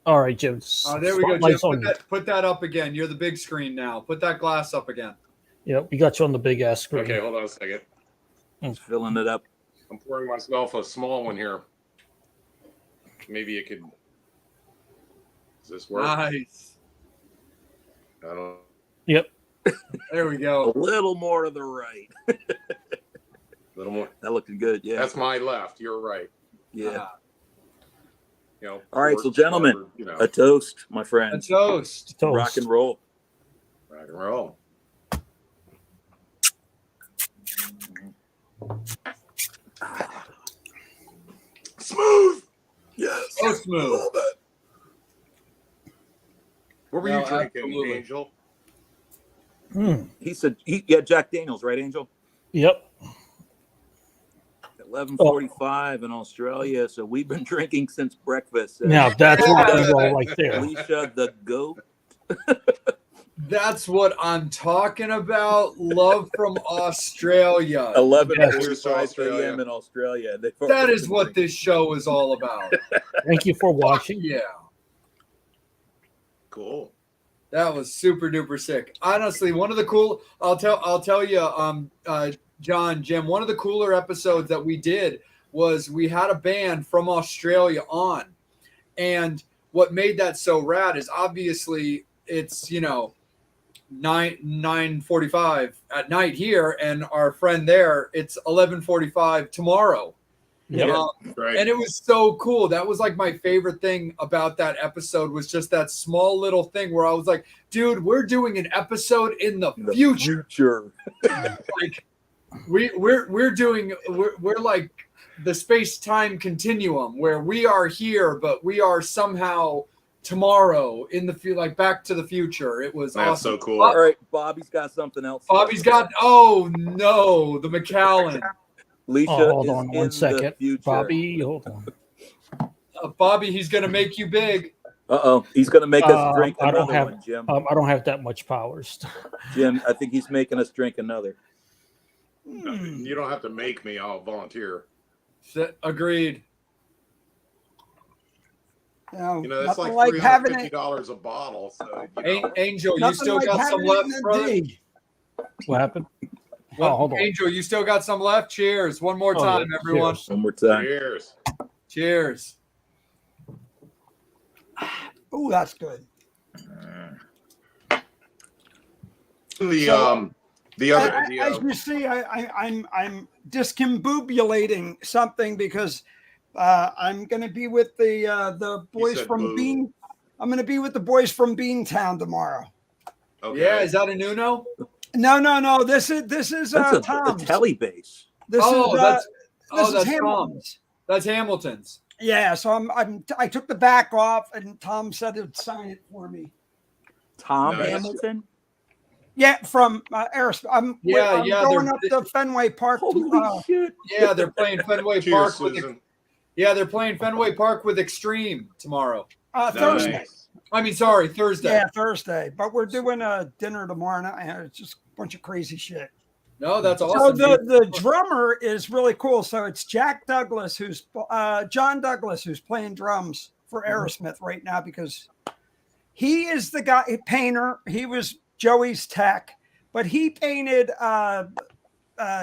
All right, Jim. Oh, there we go, Jim. Spotlight's on you. Put that up again. You're the big screen now. Put that glass up again. Yep, we got you on the big ass screen. Okay, hold on a second. Just filling it up. I'm pouring myself a small one here. Maybe it could. Does this work? Nice. I don't. Yep. There we A go. little more to the right. A little more. That looking good. Yeah. That's my left. You're right. Yeah. All right, so gentlemen, A toast, my A friends. toast. Toast. Rock and roll. rock and roll. Smooth. Yes. So smooth. What were No, you drinking, absolutely. Angel? He said, Jack Daniels, right, Angel? Yep. 11:45 in Australia. So we've been drinking since breakfast. Now that's rock and roll right there. Alicia the goat. That's what I'm talking about. Love from Australia. 11:45 Australia. a.m. in Australia. That is what this show is all about. Thank you for watching. Yeah. Cool. That was super duper sick. Honestly, one of the cool. I'll tell you, John, Jim. One of the cooler episodes that we did was we had a band from Australia on, and what made that so rad is obviously it's 9:45 at night here, and our friend there it's 11:45 tomorrow. Yep. Right. And it was so cool. That was like my favorite thing about that episode was just that small little thing where I was like, dude, we're doing an episode in the future. Like we're like the space-time continuum where we are here, but we are somehow tomorrow in the like Back to the Future. It was That's awesome. so cool. All right, Bobby's got something else. Bobby's got the Macallan. Alicia Hold is on in 1 second. the future. Bobby, hold on. Bobby, he's gonna make you big. He's gonna make us drink I don't another have- one, Jim. I don't have that much powers. Jim, I think he's making us drink another. You don't have to make me. I'll volunteer. Agreed. No, That's nothing like like having $350 it. a bottle. So Angel, you Nothing still like got some having it left, in the brother? dig. What happened? Well, hold on. Angel, you still got some left? Cheers. One more time, yeah. everyone. Cheers. One more time. Cheers. Cheers. Oh, that's good. The other As you see, I'm discombobulating something because I'm going to be with the boys from boo. Bean. I'm going to be with the boys from Beantown tomorrow. Okay. Yeah, is that a Nuno? No. This is That's a Tom's. telly base. This that's is Tom's. Hamilton's. That's Hamilton's. Yeah, so I took the back off, and Tom said he'd sign it for me. Tom Nice. Hamilton. Yeah, from Aerosmith. I'm going up to Fenway Park. Holy shit! Yeah, they're playing Fenway Cheers, Park. Susan. They're playing Fenway Park with Extreme tomorrow. Thursday. Nice. I mean, sorry, Thursday. Yeah, Thursday. But we're doing a dinner tomorrow night. It's just a bunch of crazy shit. No, that's So awesome. the drummer is really cool. So it's Jack Douglas, who's John Douglas, who's playing drums for Aerosmith right now because he is the guy, painter. He was Joey's tech, but he painted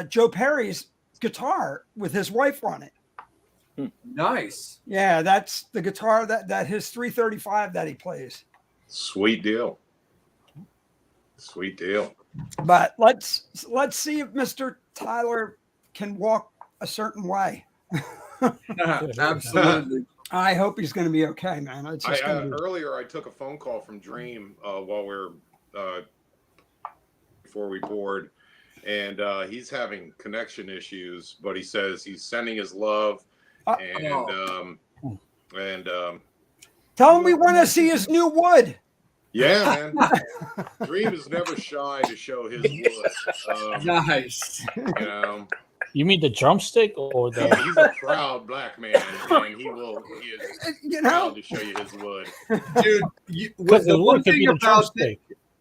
Joe Perry's guitar with his wife on it. Nice. Yeah, that's the guitar that his 335 that he plays. Sweet deal. Sweet deal. But let's see if Mr. Tyler can walk a certain way. Absolutely. I hope he's going to be okay, man. It's just Earlier, I took a phone call from Dream while we're before we board, and he's having connection issues. But he says he's sending his love, and tell him we want to see his new wood. Yeah, man. Dream is never shy to show his wood. Nice. You mean the drumstick or the? He's a proud black man, and he is proud to show you his wood. Dude,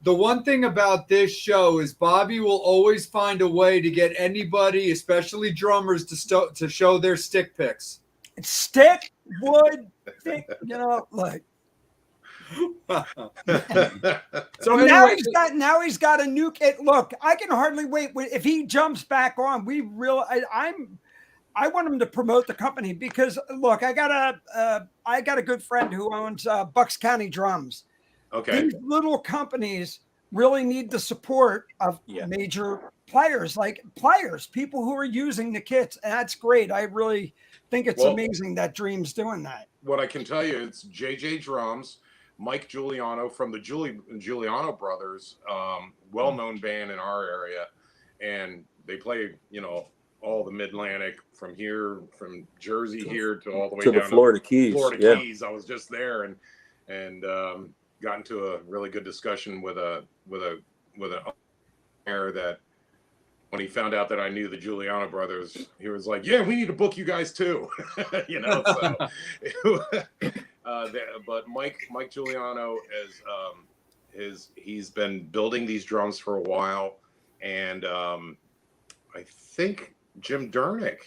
the one thing about this show is Bobby will always find a way to get anybody, especially drummers, to show their stick picks. It's stick, wood, stick, like. So now anyway, he's got a new kit. Look, I can hardly wait. If he jumps back on, I want him to promote the company because look, I got a good friend who owns Bucks County Drums. Okay. These little companies really need the support of major players, people who are using the kits, and that's great. I really think it's amazing that Dream's doing that. What I can tell you, it's JJ Drums, Mike Giuliano from the Giuliano Brothers, well-known band in our area, and they play, all the Mid-Atlantic from Jersey here to all the way to down the Florida Keys. Keys. I was just there and got into a really good discussion with an owner that when he found out that I knew the Giuliano Brothers, he was like, "Yeah, we need to book you guys too," but Mike Giuliano he's been building these drums for a while, and I think Jim Durnick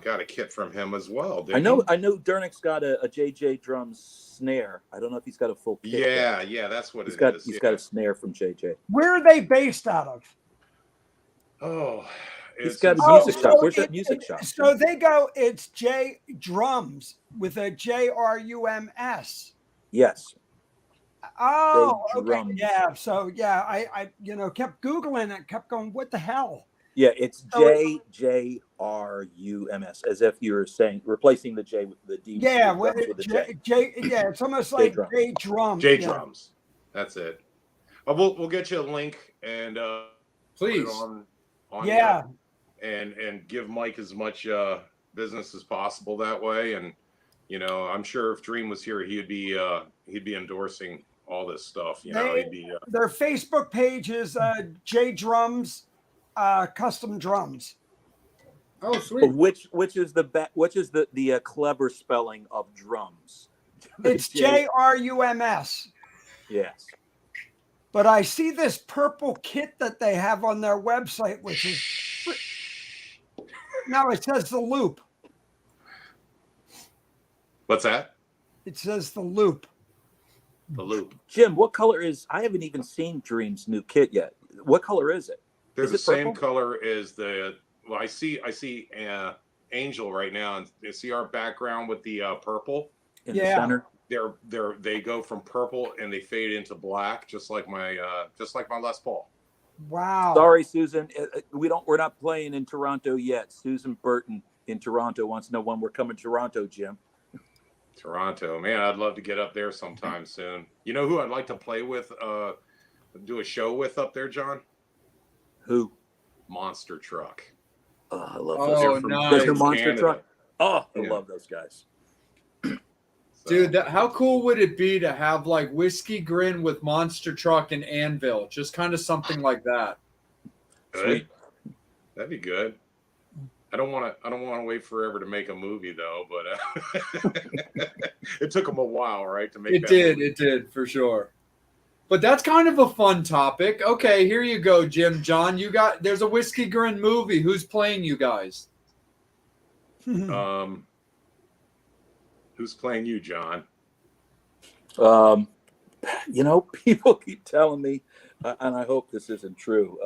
got a kit from him as well. I know Durnick's got a JJ Drums snare. I don't know if he's got a full kit. Yeah, that's what he's got. He's got a snare from JJ. Where are they based out of? Oh, he's got a music shop. Where's that music shop? So they go. It's J Drums with a JRUMS. Yes. Oh, okay. Yeah. So I kept Googling it, kept going, what the hell? Yeah, it's JRUMS, as if you're saying replacing the J with the D. Yeah, with the J. Yeah, it's almost like J Drums. J Drums. That's it. We'll get you a link and please on and give Mike as much business as possible that way. And I'm sure if Dream was here, he'd be endorsing all this stuff. Their Facebook page is J Drums. Custom drums. Oh, sweet. Which is the clever spelling of drums? It's JRUMS. Yes. But I see this purple kit that they have on their website, which is no, it says the Loop. What's that? It says the Loop. The Loop. Jim, what color is? I haven't even seen Dream's new kit yet. What color is it? They're Is the it same purple? color as the. Well, I see Angel right now, and you see our background with the purple In the Yeah. center. They go from purple and they fade into black, just like my Les Paul. Wow. Sorry, Susan. We're not playing in Toronto yet. Susan Burton in Toronto wants to know when we're coming to Toronto, Jim. Toronto, man, I'd love to get up there sometime soon. You know who I'd like to play with, do a show with up there, John? Who? Monster Truck. Oh, I love Oh, those. They're from, nice. they're Those are from Monster Canada. Truck. Oh, I Yeah. love those guys. So, Dude, how cool would it be to have like Whiskey Grin with Monster Truck and Anvil? Just kind of something like that. good. Sweet. That'd be good. I don't want to wait forever to make a movie though, but it took them a while, right, to make. It did for sure. But that's kind of a fun topic. Okay, here you go, Jim. John, there's a Whiskey Grin movie. Who's playing you guys? Who's playing you, John? People keep telling me, and I hope this isn't true.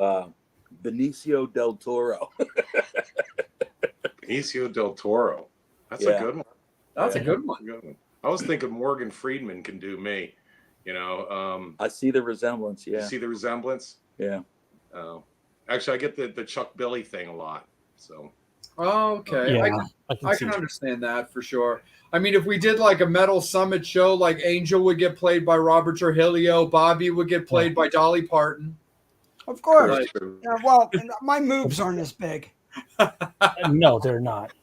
Benicio del Toro. Benicio del Toro. That's a good one. That's a good one. Good one. I was thinking Morgan Freeman can do me. I see the resemblance. You Yeah. see the resemblance? Yeah. Actually, I get the Chuck Billy thing a lot. So. Oh, okay. Yeah, I can understand that for sure. I mean, if we did like a Metal Summit show, like Angel would get played by Robert Trujillo, Bobby would get played by Dolly Parton. Of course. Right. Yeah, well, my moves aren't as big. No, they're not.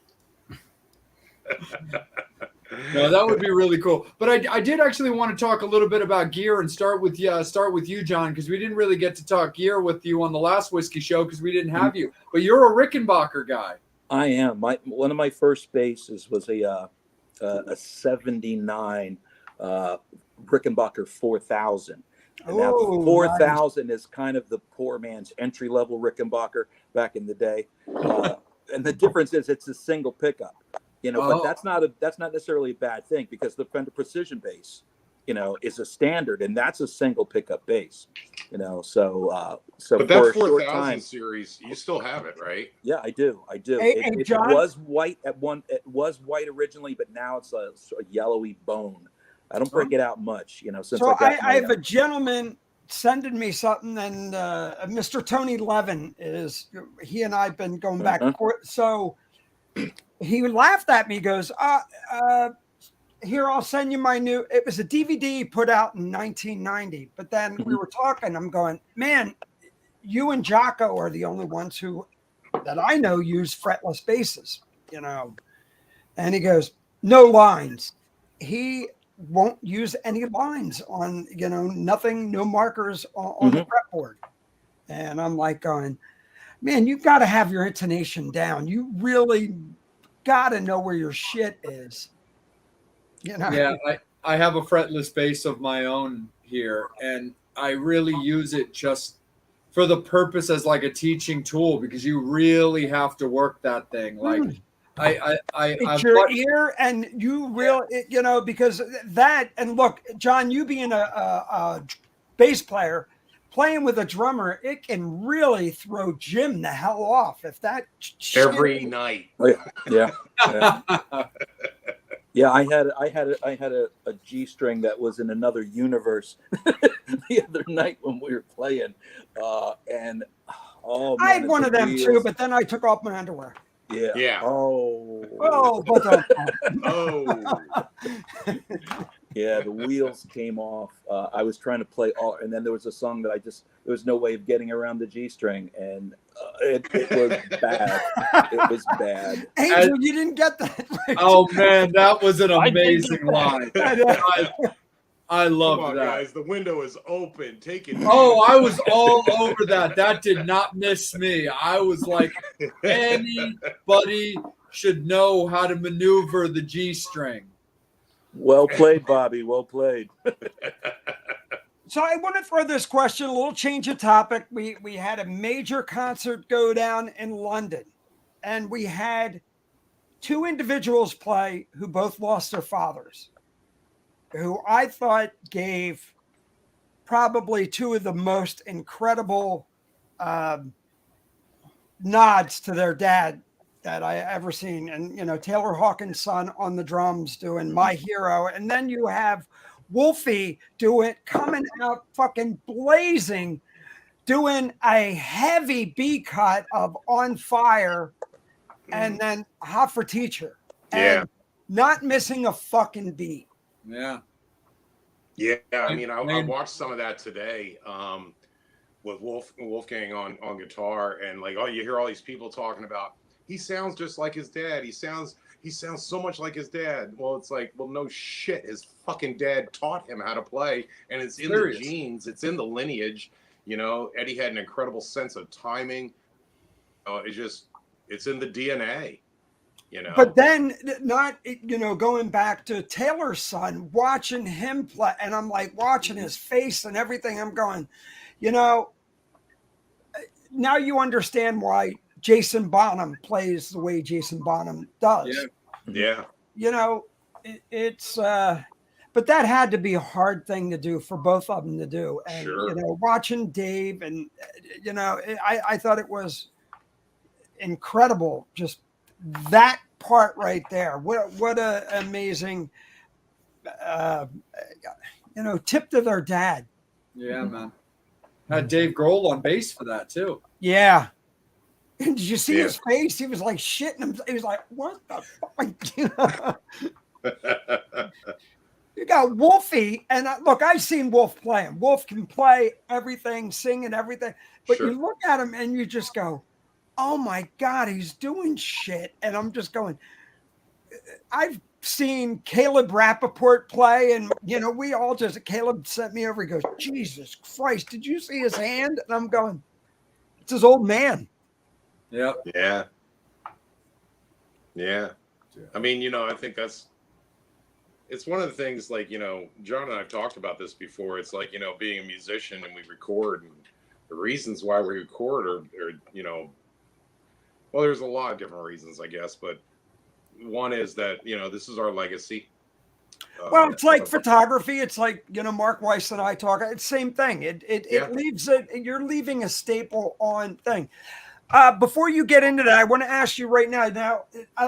No, that would be really cool. But I did actually want to talk a little bit about gear and start with you, John, because we didn't really get to talk gear with you on the last whiskey show because we didn't have you. But you're a Rickenbacker guy. I am. One of my first bases was a 79 Rickenbacker 4000. And now the 4000 is kind of the poor man's entry level Rickenbacker back in the day. And the difference is it's a single pickup, but that's not necessarily a bad thing because the Fender Precision bass, is a standard and that's a single pickup bass, so But that 4000 series, you still have it, right? Yeah, I do. Hey, John? It was white it was white originally, but now it's a yellowy bone. I don't break it out much, since So I have a gentleman sending me something, and Mr. Tony Levin he and I've been going back and forth. So he laughed at me, goes, here, I'll send you my new, it was a DVD put out in 1990, but then we were talking, I'm going, man, you and Jocko are the only ones that I know use fretless basses, and he goes, no lines. He won't use any lines on, nothing, no markers on the fretboard. And I'm like going, man, you got to have your intonation down. You really got to know where your shit is. Yeah, I have a fretless bass of my own here, and I really use it just for the purpose as like a teaching tool because you really have to work that thing. Like it's your ear, and you really, because that. And look, John, you being a bass player, playing with a drummer, it can really throw Jim the hell off if that every night. Oh, yeah. Yeah, I had a G string that was in another universe the other night when we were playing, and I had one of them too, but then I took off my underwear. Yeah. Yeah. But yeah, the wheels came off. I was trying to play and then there was a song that there was no way of getting around the G string, and it was bad. It was bad. Angel, you didn't get that. Oh man, that was an amazing line. I love that. Guys, the window is open. Take it. Oh, I was all over that. That did not miss me. I was like, anybody should know how to maneuver the G string. Well played, Bobby. Well played. So I want to throw this question, a little change of topic. We had a major concert go down in London, and we had two individuals play who both lost their fathers, who I thought gave probably two of the most incredible nods to their dad that I ever seen. And, Taylor Hawkins' son on the drums doing My Hero. And then you have Wolfie coming out fucking blazing, doing a heavy B cut of On Fire and then Hot for Teacher. And not missing a fucking beat. Yeah. Yeah. I mean, I watched some of that today. With Wolfgang on guitar, and like, you hear all these people talking about he sounds just like his dad. He sounds so much like his dad. Well, it's like, well, no shit. His fucking dad taught him how to play, and it's in the genes. It's in the lineage. Eddie had an incredible sense of timing. It's in the DNA. But then going back to Taylor's son, watching him play, and I'm like watching his face and everything. I'm going, now you understand why Jason Bonham plays the way Jason Bonham does. Yeah. It's but that had to be a hard thing to do for both of them to do. And watching Dave, and I thought it was incredible. Just that part right there. What a amazing tip to their dad. Yeah, man. Had Dave Grohl on bass for that too. Yeah. Did you see his face? He was like shitting him. He was like, what the fuck? You got Wolfie, and look, I've seen Wolf playing. Wolf can play everything, sing and everything. But you look at him and you just go, oh my God, he's doing shit. And I'm just going, I've seen Caleb Rappaport play, and we all Caleb sent me over. He goes, Jesus Christ, did you see his hand? And I'm going, it's his old man. Yeah. I mean, I think it's one of the things, like, John and I've talked about this before. It's like, being a musician and we record, and the reasons why we record are well, there's a lot of different reasons, I guess, but one is that, this is our legacy. Well, it's like photography. It's like, Mark Weiss and I talk. It's the same thing. It leaves you're leaving a staple on thing. Before you get into that, I want to ask you right now,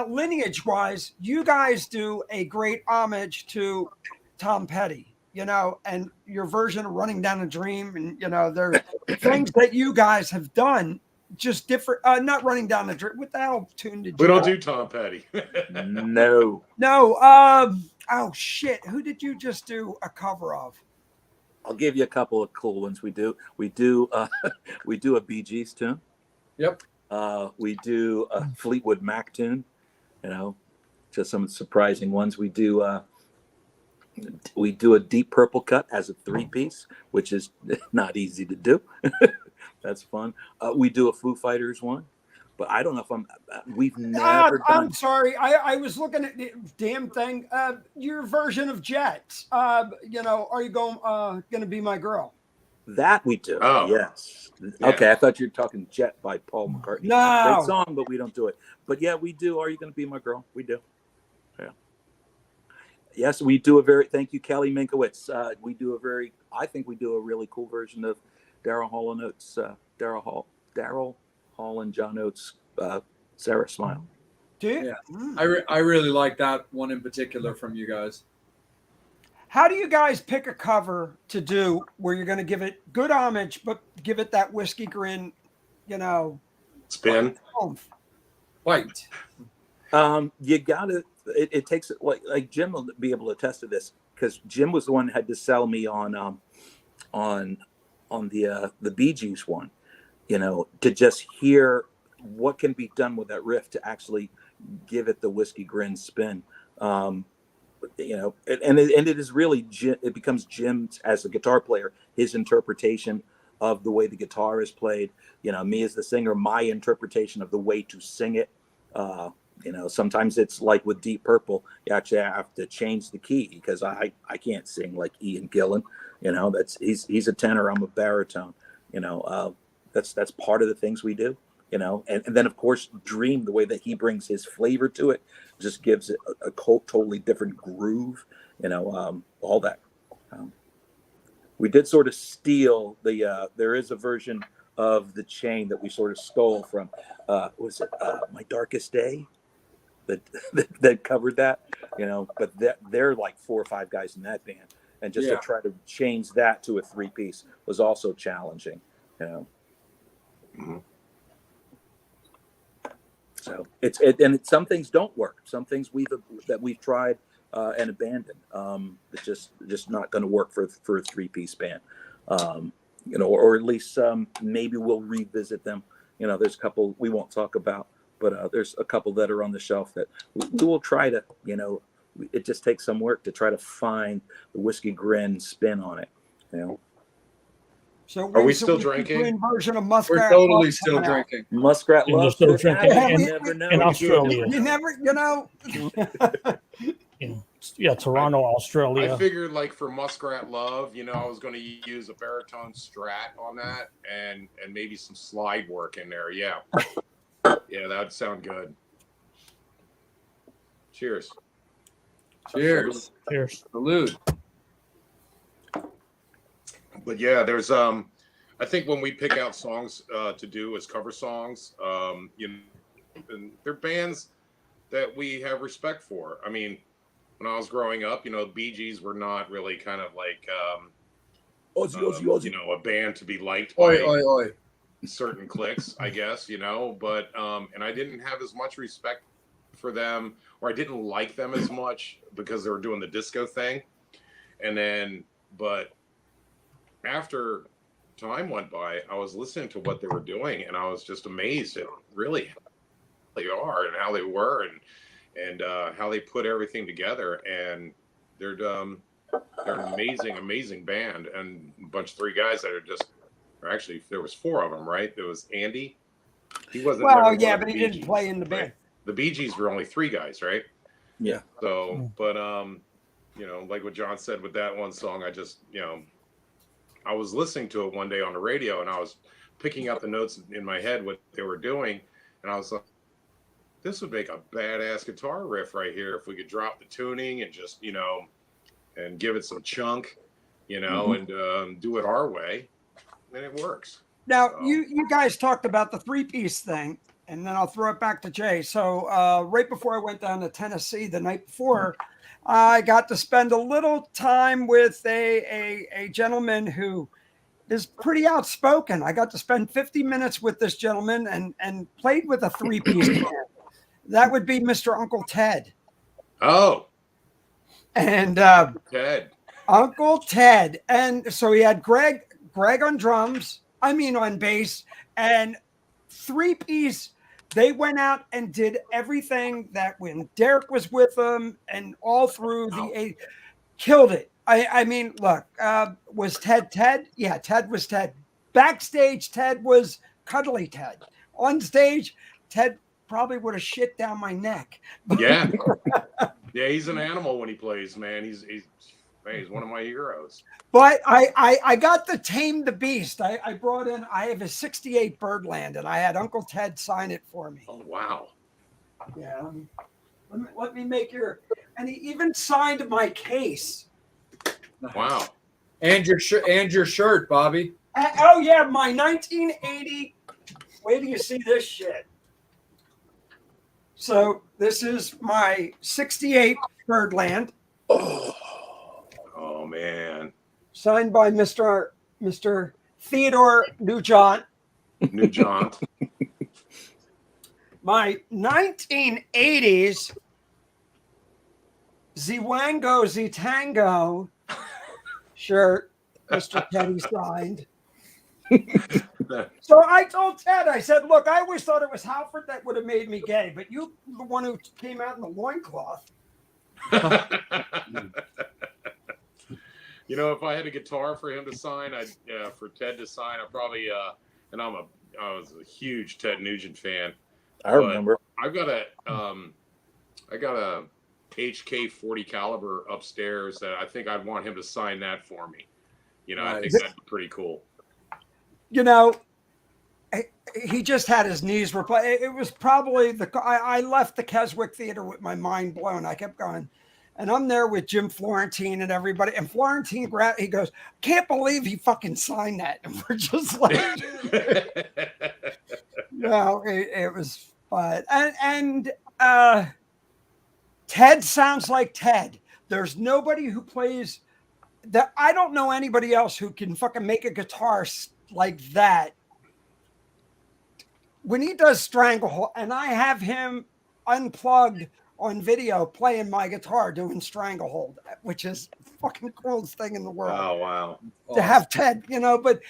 lineage wise, you guys do a great homage to Tom Petty, and your version of Running Down a Dream. And, there's things that you guys have done just different. Not Running Down a Dream. What the hell tune did you We don't do Tom Petty. No. Oh shit. Who did you just do a cover of? I'll give you a couple of cool ones. We do a Bee Gees tune. Yep. We do a Fleetwood Mac tune, just some surprising ones. We do a Deep Purple cut as a 3-piece, which is not easy to do. That's fun. We do a Foo Fighters one, but I don't know if we've never done. I'm sorry. I was looking at the damn thing. Your version of Jet. Are you going to Be My Girl? That we do. Oh, yes. Yeah. Okay, I thought you were talking Jet by Paul McCartney. No. Great song, but we don't do it. But yeah, we do. Are You Gonna Be My Girl? We do. Yeah. Yes, we do thank you, Kelly Minkowitz. I think we do a really cool version of Daryl Hall and Oates, Daryl Hall and John Oates, Sarah Smile. Do you? Yeah. I really like that one in particular from you guys. How do you guys pick a cover to do where you're going to give it good homage, but give it that Whiskey Grin, spin? Right. You gotta. It takes like Jim will be able to attest to this, because Jim was the one that had to sell me on the Bee Gees one, to just hear what can be done with that riff to actually give it the Whiskey Grin spin. And it is really, it becomes Jim's, as a guitar player, his interpretation of the way the guitar is played. Me as the singer, my interpretation of the way to sing it. Sometimes it's like with Deep Purple, you actually have to change the key, because I can't sing like Ian Gillan. He's a tenor, I'm a baritone. That's part of the things we do. And then of course Dream, the way that he brings his flavor to it, just gives it a totally different groove. All that. We did sort of steal there is a version of the chain that we sort of stole from, was it My Darkest Day? That covered that, but they're like 4 or 5 guys in that band. And just to try to change that to a 3-piece was also challenging, Mm-hmm. So some things don't work. Some things we've tried and abandoned. It's just not going to work for a 3-piece band. Or at least maybe we'll revisit them. There's a couple we won't talk about, but there's a couple that are on the shelf that we will try to. It just takes some work to try to find the Whiskey Grin spin on it. So are we still drinking? Grin version of Muskrat We're totally Love still drinking. Muskrat And they're Love. still Could drinking happen. in- You never know. in Australia. You never, Yeah, Toronto, Australia. I figured like for Muskrat Love, I was going to use a baritone strat on that and maybe some slide work in there. Yeah. Yeah, that'd sound good. Cheers. Cheers. Cheers. Salute. But yeah, there's I think when we pick out songs to do as cover songs, and they're bands that we have respect for. I mean, when I was growing up, the Bee Gees were not really kind of like Ozzy. a band to be liked Oi, by oi, oi. certain cliques, I guess, but and I didn't have as much respect for them, or I didn't like them as much because they were doing the disco thing. And then, but after time went by, I was listening to what they were doing, and I was just amazed at really how they are and how they were, and how they put everything together. And they're an amazing band, and a bunch of 3 guys that are just, or actually there was 4 of them, right? There was Andy. He wasn't. well, yeah, but he didn't play in the band. Right? The Bee Gees were only 3 guys, right? Yeah. So, but like what John said with that one song, I just, I was listening to it one day on the radio, and I was picking up the notes in my head what they were doing, and I was like, this would make a badass guitar riff right here if we could drop the tuning and just, and give it some chunk, and do it our way, and it works. Now, you guys talked about the 3-piece thing, and then I'll throw it back to Jay. So right before I went down to Tennessee the night before, I got to spend a little time with a gentleman who is pretty outspoken. I got to spend 50 minutes with this gentleman and played with a 3-piece band. That would be Mr. Uncle Ted. Oh. And Ted. Uncle Ted. And so he had Greg on drums, on bass, and 3-piece. They went out and did everything that when Derek was with them and all through killed it. Look, was Ted? Yeah, Ted was Ted. Backstage, Ted was cuddly Ted. On stage, Ted probably would have shit down my neck. Yeah. Yeah, he's an animal when he plays, man. He's one of my heroes. But I got to tame the beast. I have a 68 Birdland, and I had Uncle Ted sign it for me. Oh, wow. Yeah. Let me make and he even signed my case. Wow. And your shirt, Bobby. Oh, yeah, my 1980. Wait till you see this shit. So this is my 68 Birdland. Oh, man. Signed by Mr. Theodore Nugent. My 1980s Zwango Ztango shirt, Mr. Teddy signed. So I told Ted, I said, look, I always thought it was Halford that would have made me gay, but you the one who came out in the loincloth. If I had a guitar for him to sign, for Ted to sign, I probably and I was a huge Ted Nugent fan. I remember. I got a HK 40 caliber upstairs that I think I'd want him to sign that for me. I think that'd be pretty cool. He just had his knees replaced. It was probably I left the Keswick Theater with my mind blown. I kept going. And I'm there with Jim Florentine and everybody. And Florentine, he goes, can't believe he fucking signed that. And we're just like, it was fun. And Ted sounds like Ted. There's nobody who plays that. I don't know anybody else who can fucking make a guitar like that. When he does Stranglehold, and I have him unplugged on video playing my guitar doing Stranglehold, which is the fucking coolest thing in the world. Oh, wow. To have Ted, but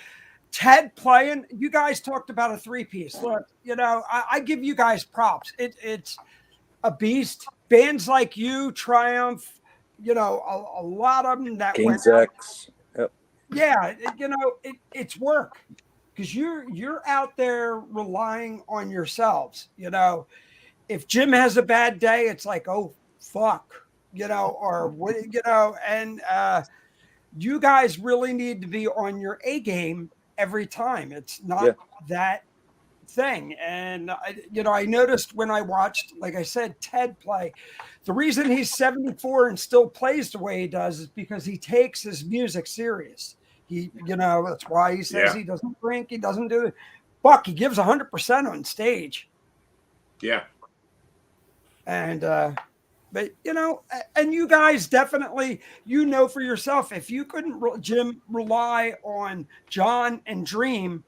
Ted playing, you guys talked about a 3-piece. Look, I give you guys props. It's a beast. Bands like you, Triumph, a lot of them that King's X. Yep. Yeah, it's work. Because you're out there relying on yourselves, If Jim has a bad day, it's like, oh fuck, or what, and you guys really need to be on your A game every time. It's not that thing. And I noticed when I watched, like I said, Ted play, the reason he's 74 and still plays the way he does is because he takes his music serious. He, that's why he says he doesn't drink, he doesn't do it. Buck, he gives 100% on stage. Yeah. And, but, and you guys definitely, for yourself, if you couldn't, Jim, rely on John and Dream,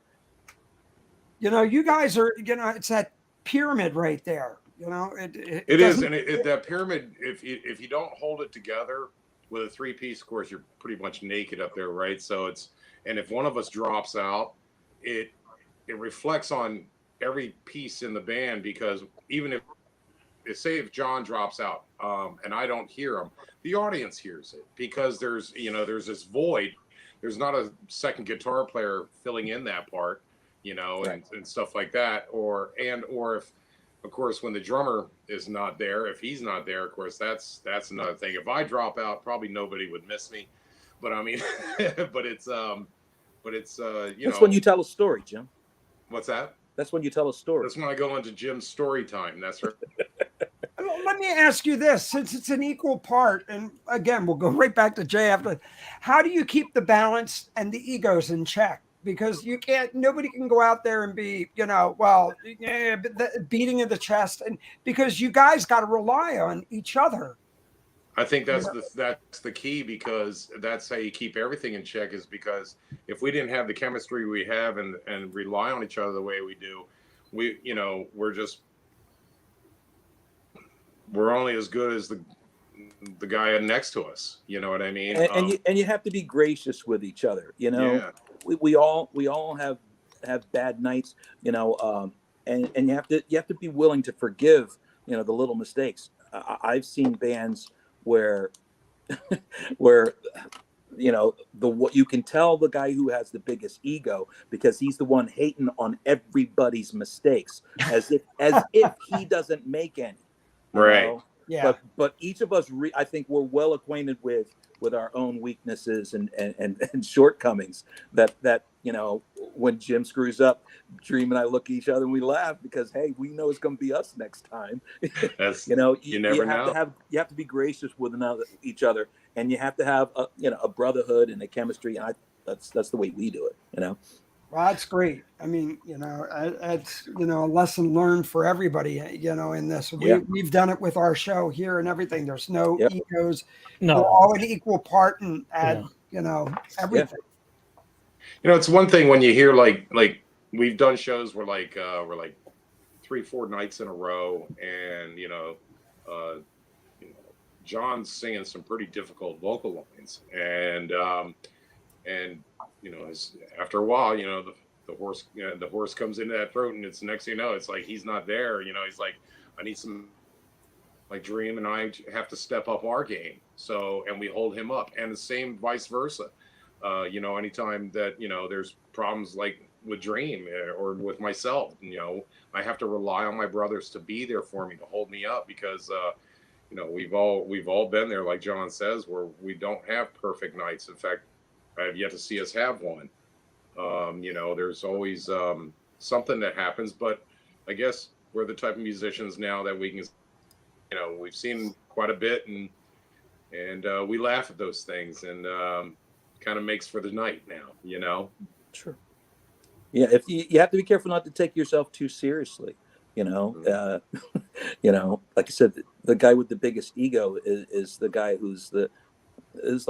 you guys are, it's that pyramid right there. It is. And that pyramid, if you don't hold it together, with a 3-piece, of course, you're pretty much naked up there, right? So and if one of us drops out, it reflects on every piece in the band, because even if John drops out and I don't hear him, the audience hears it, because there's this void. There's not a second guitar player filling in that part, right. and stuff like that, or if, of course, when the drummer is not there, if he's not there, of course, that's another thing. If I drop out, probably nobody would miss me. But I mean, it's That's when you tell a story, Jim. What's that? That's when you tell a story. That's when I go into Jim's story time. That's right. Let me ask you this, since it's an equal part, and again, we'll go right back to Jay after. How do you keep the balance and the egos in check? Because nobody can go out there and be, beating in the chest, and because you guys got to rely on each other. I think that's the key, because that's how you keep everything in check, is because if we didn't have the chemistry we have and rely on each other the way we do, we're only as good as the guy next to us. You know what I mean? And you have to be gracious with each other, Yeah. We all have bad nights, and you have to be willing to forgive, the little mistakes. I've seen bands where you can tell the guy who has the biggest ego, because he's the one hating on everybody's mistakes, as if he doesn't make any. Right. Yeah. But each of us, I think we're well acquainted with our own weaknesses and shortcomings, that when Jim screws up, Dream and I look at each other and we laugh, because, hey, we know it's going to be us next time. You never know. You have to be gracious with each other, and you have to have a brotherhood and a chemistry. And that's the way we do it, Well, that's great. I mean, it's, a lesson learned for everybody, in this. We've done it with our show here and everything. There's no egos. No. We're all an equal part and add, everything. It's one thing when you hear like we've done shows where we're 3-4 nights in a row, and John's singing some pretty difficult vocal lines, and after a while, the horse comes into that throat, and it's next thing you know, it's like he's not there. He's like, I need some, like Dream and I have to step up our game. So, and we hold him up, and the same vice versa. Anytime that, there's problems like with Dream or with myself, I have to rely on my brothers to be there for me, to hold me up, because, we've all been there, like John says, where we don't have perfect nights. In fact, I have yet to see us have one. There's always something that happens, but I guess we're the type of musicians now that we can, we've seen quite a bit, and and we laugh at those things, and kind of makes for the night now, you know. Sure. Yeah, if you have to be careful not to take yourself too seriously, you know. You know, like I said, the guy with the biggest ego is the guy who's the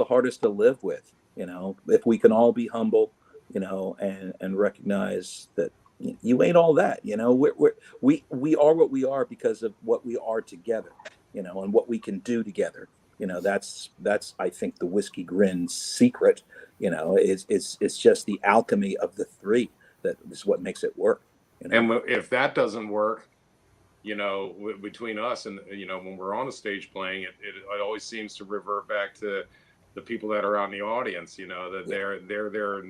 hardest to live with. You know, if we can all be humble, you know, and recognize that you ain't all that. You know, we are what we are because of what we are together. You know, and what we can do together. You know, that's I think the Whiskey Grin secret. You know, it's just the alchemy of the three that is what makes it work. You know? And if that doesn't work, you know, between us and, you know, when we're on the stage playing, it always seems to revert back to the people that are out in the audience, you know, that they're there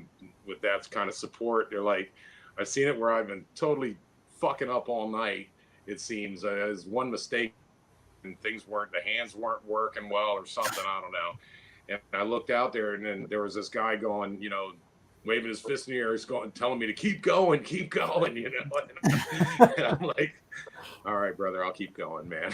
with that kind of support. They're like, I've seen it where I've been totally fucking up all night. It seems as one mistake and the hands weren't working well or something. I don't know. And I looked out there, and then there was this guy going, you know, waving his fist in the air, he's going, telling me to keep going, you know. And I'm like, all right, brother, I'll keep going, man.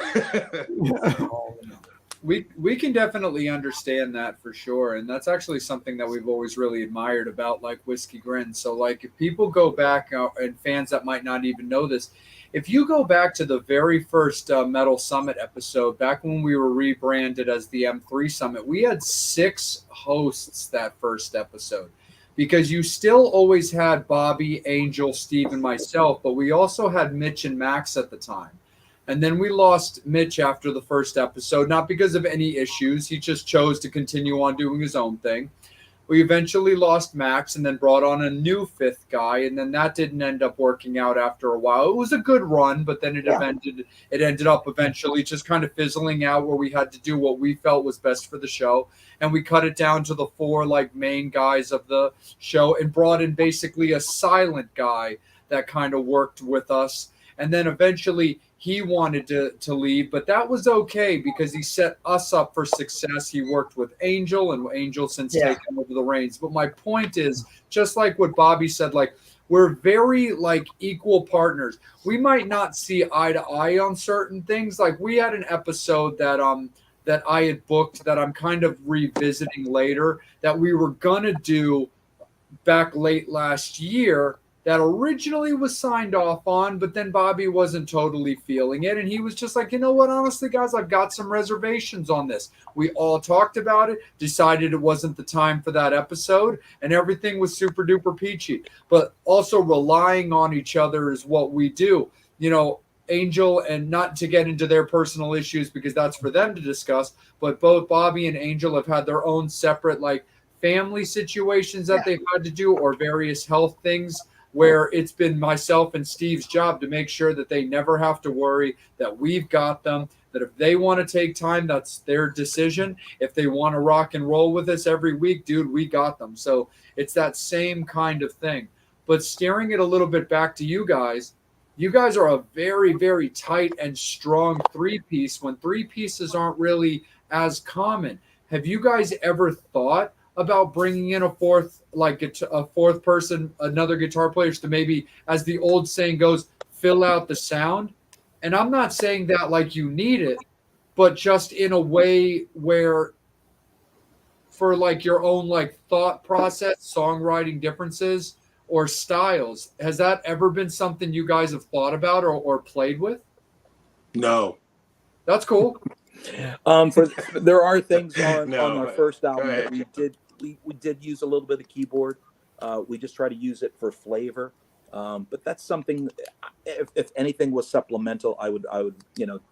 We can definitely understand that for sure, and that's actually something that we've always really admired about like Whiskey Grin. So like if people go back and fans that might not even know this, if you go back to the very first Metal Summit episode, back when we were rebranded as the M3 Summit, we had 6 hosts that first episode, because you still always had Bobby, Angel, Steve, and myself, but we also had Mitch and Max at the time. And then we lost Mitch after the first episode, not because of any issues. He just chose to continue on doing his own thing. We eventually lost Max and then brought on a new 5th guy, and then that didn't end up working out after a while. It was a good run, but then it ended up eventually just kind of fizzling out, where we had to do what we felt was best for the show. And we cut it down to the 4 like main guys of the show and brought in basically a silent guy that kind of worked with us. And then eventually he wanted to leave, but that was okay because he set us up for success. He worked with Angel, and Angel since taken over the reins. But my point is, just like what Bobby said, like we're very like equal partners. We might not see eye to eye on certain things. Like we had an episode that I had booked that I'm kind of revisiting later that we were gonna do back late last year, that originally was signed off on, but then Bobby wasn't totally feeling it. And he was just like, you know what, honestly, guys, I've got some reservations on this. We all talked about it, decided it wasn't the time for that episode, and everything was super duper peachy. But also relying on each other is what we do. You know, Angel, and not to get into their personal issues because that's for them to discuss, but both Bobby and Angel have had their own separate, like, family situations that they've had to do, or various health things, where it's been myself and Steve's job to make sure that they never have to worry, that we've got them, that if they want to take time, that's their decision. If they want to rock and roll with us every week, dude, we got them. So it's that same kind of thing. But steering it a little bit back to you guys are a very, very tight and strong 3-piece when 3 pieces aren't really as common. Have you guys ever thought about bringing in a fourth person, another guitar player, to maybe, as the old saying goes, fill out the sound? And I'm not saying that like you need it, but just in a way where, for like your own like thought process, songwriting differences or styles, has that ever been something you guys have thought about or played with? No. That's cool. There are things on our first album that we did use a little bit of keyboard. We just try to use it for flavor. But that's something, if anything was supplemental, I would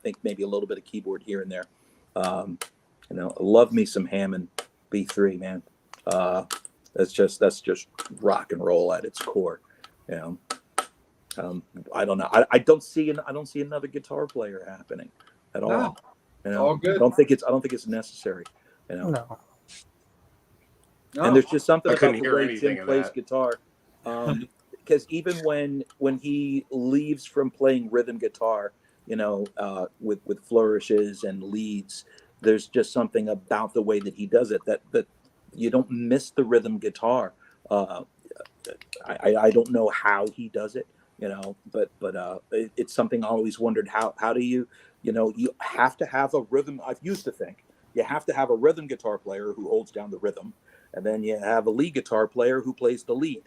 think maybe a little bit of keyboard here and there. Love me some Hammond B3, man. That's just rock and roll at its core. I don't know. I don't see another guitar player happening at all. All good. I don't think it's necessary. No. And there's just something about the way Jim plays guitar. Because even when he leaves from playing rhythm guitar, with flourishes and leads, there's just something about the way that he does it that you don't miss the rhythm guitar. I don't know how he does it, but it's something I always wondered, how do you have to have a rhythm. I used to think, you have to have a rhythm guitar player who holds down the rhythm, and then you have a lead guitar player who plays the lead.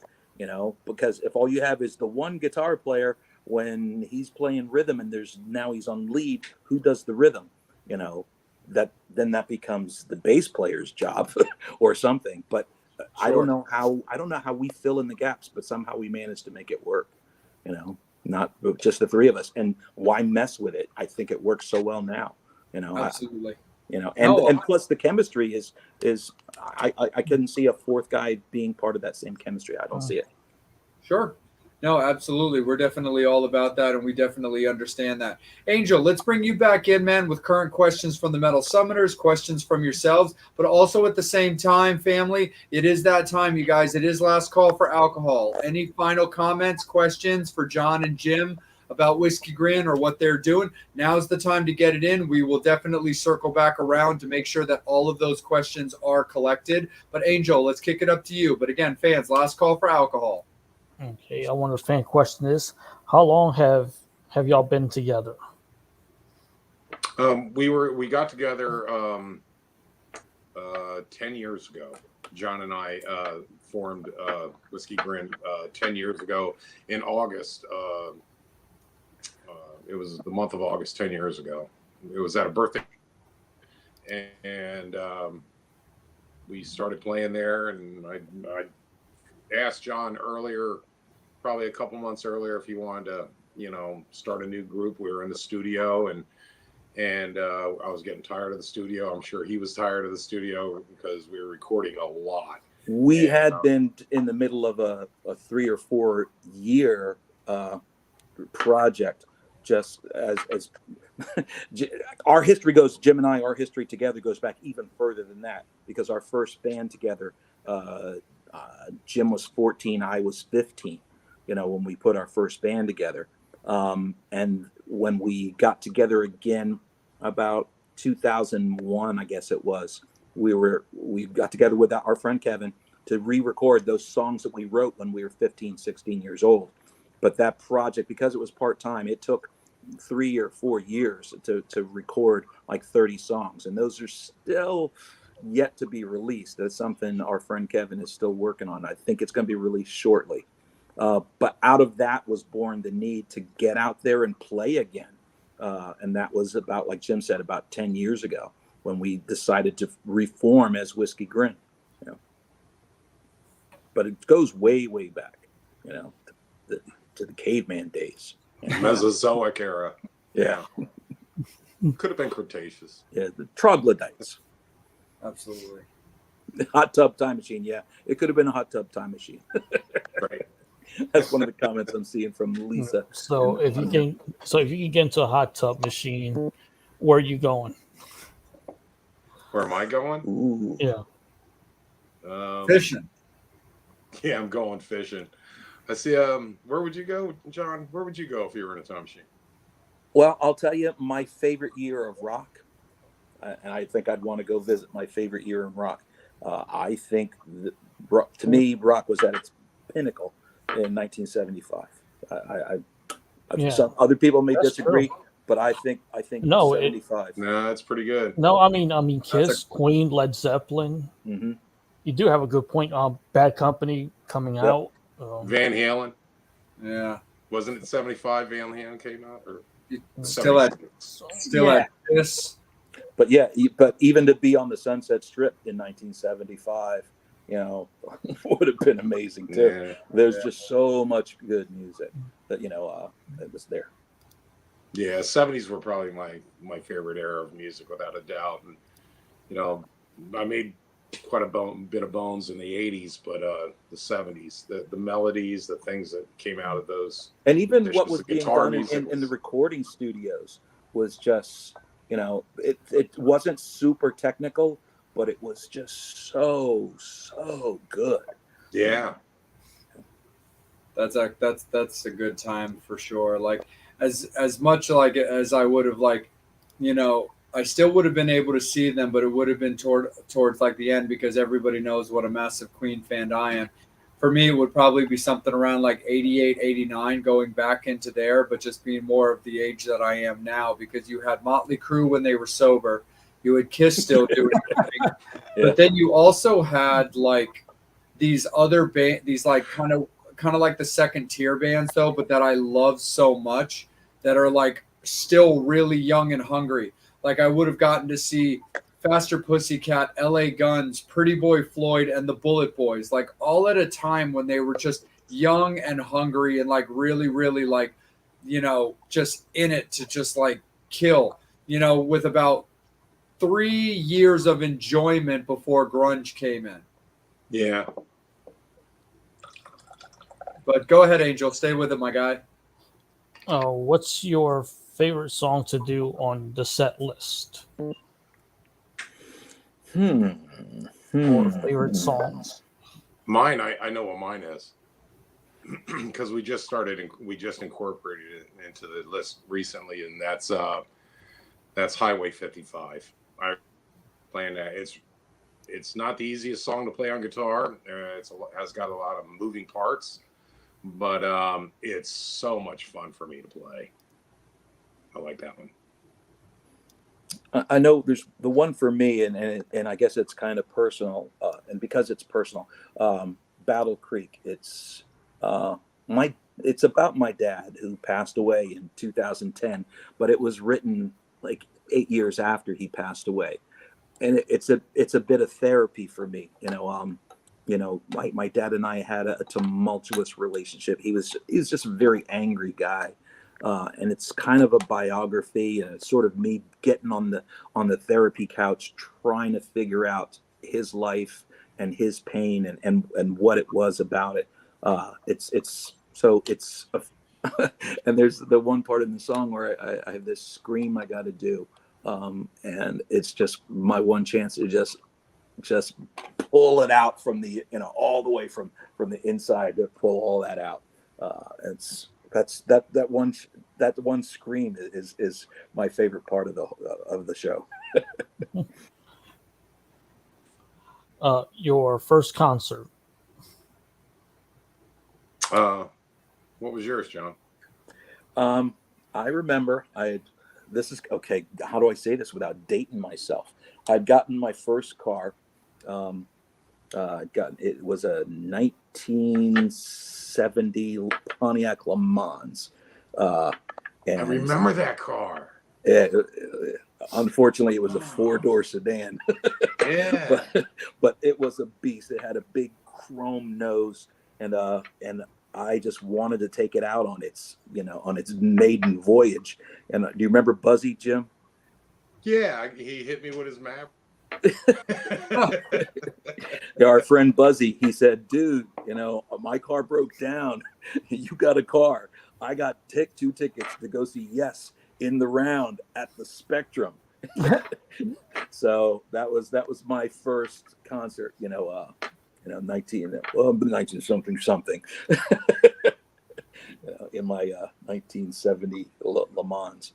Because if all you have is the one guitar player when he's playing rhythm and he's on lead, who does the rhythm? That becomes the bass player's job or something. But Sure. I don't know how we fill in the gaps, but somehow we manage to make it work. Not just the three of us. And why mess with it? I think it works so well now. Absolutely. And plus the chemistry is I couldn't see a fourth guy being part of that same chemistry. I don't see it. Sure. No, absolutely. We're definitely all about that, and we definitely understand that. Angel, let's bring you back in, man, with current questions from the Metal Summoners, questions from yourselves, but also at the same time, family, it is that time, you guys. It is last call for alcohol. Any final comments, questions for John and Jim about Whiskey Grin or what they're doing? Now's the time to get it in. We will definitely circle back around to make sure that all of those questions are collected. But Angel, let's kick it up to you. But again, fans, last call for alcohol. Okay, I wonder if fan question is, how long have y'all been together? We got together 10 years ago. John and I formed Whiskey Grin 10 years ago in August. It was the month of August 10 years ago. It was at a birthday, and we started playing there. And I asked John earlier, probably a couple months earlier, if he wanted to, start a new group. We were in the studio, and I was getting tired of the studio. I'm sure he was tired of the studio because we were recording a lot. We had been in the middle of a 3 or 4 year project. Just as our history goes, Jim and I, our history together goes back even further than that, because our first band together, Jim was 14, I was 15, when we put our first band together. And when we got together again about 2001, I guess it was, we got together with our friend Kevin to re-record those songs that we wrote when we were 15, 16 years old. But that project, because it was part-time, it took 3 or 4 years to record like 30 songs. And those are still yet to be released. That's something our friend Kevin is still working on. I think it's going to be released shortly. But out of that was born the need to get out there and play again. And that was about, like Jim said, about 10 years ago when we decided to reform as Whiskey Grin. But it goes way, way back, to the caveman days. Mesozoic era. Yeah. Could have been Cretaceous. Yeah, the troglodytes. Absolutely. Hot tub time machine. Yeah, it could have been a hot tub time machine. Right. That's one of the comments I'm seeing from Lisa. So if you can get into a hot tub machine, where are you going? Where am I going? Ooh. Yeah. Fishing. Yeah, I'm going fishing. I see. Where would you go, John? Where would you go if you were in a time machine? Well, I'll tell you, my favorite year of rock, and I think I'd want to go visit my favorite year in rock. I think, to me, rock was at its pinnacle in 1975. Some other people may disagree, true. but I think No, 75. No, that's pretty good. No, I mean, Kiss, Queen, Led Zeppelin. Mm-hmm. You do have a good point. Bad Company coming out. Van Halen. Yeah. Wasn't it 75 Van Halen came out? Or Still at this. But yeah, but even to be on the Sunset Strip in 1975, would have been amazing too. Yeah. There's just so much good music that it was there. Yeah, 70s were probably my favorite era of music, without a doubt. And I made quite a bit of bones in the 80s, but the 70s, the melodies, the things that came out of those, and even what was being done in the recording studios was just, it wasn't super technical, but it was just so good. Yeah. That's a good time for sure. Like as much like as I would have I still would have been able to see them, but it would have been towards like the end, because everybody knows what a massive Queen fan I am. For me, it would probably be something around like 88, 89, going back into there, but just being more of the age that I am now, because you had Motley Crue when they were sober. You had Kiss still doing their thing. But then you also had like these other these like kind of like the second tier bands though, but that I love so much that are like still really young and hungry. Like I would have gotten to see Faster Pussycat, LA Guns, Pretty Boy Floyd, and the Bullet Boys, like all at a time when they were just young and hungry and like really, really like, you know, just in it to just like kill, you know, with about 3 years of enjoyment before grunge came in. Yeah. But go ahead, Angel. Stay with it, my guy. What's your favorite song to do on the set list? Or favorite songs? Mine, I know what mine is. Because we just incorporated it into the list recently, and that's Highway 55. I playing that. It's not the easiest song to play on guitar. Has got a lot of moving parts, but it's so much fun for me to play. I like that one. I know there's the one for me, and I guess it's kind of personal, and because it's personal, Battle Creek. It's about my dad who passed away in 2010, but it was written like 8 years after he passed away, and it's a bit of therapy for me. My dad and I had a tumultuous relationship. He was just a very angry guy. And it's kind of a biography, and it's sort of me getting on the therapy couch trying to figure out his life and his pain and what it was about it. And there's the one part in the song where I have this scream I got to do, and it's just my one chance to just pull it out from the all the way from the inside to pull all that out. That one scream is my favorite part of the show. Your first concert. What was yours, John? I remember this is okay. How do I say this without dating myself? I'd gotten my first car. It was a 1970 Pontiac Le Mans. I remember that car. Unfortunately, it was a 4-door sedan. Yeah. but it was a beast. It had a big chrome nose, and I just wanted to take it out on its maiden voyage. And do you remember Buzzy, Jim? Yeah, he hit me with his map. Our friend Buzzy, he said, dude, my car broke down. You got a car. I got 2 tickets to go see Yes in the Round at the Spectrum. So that was my first concert, 19 something in my 1970 Le Mans.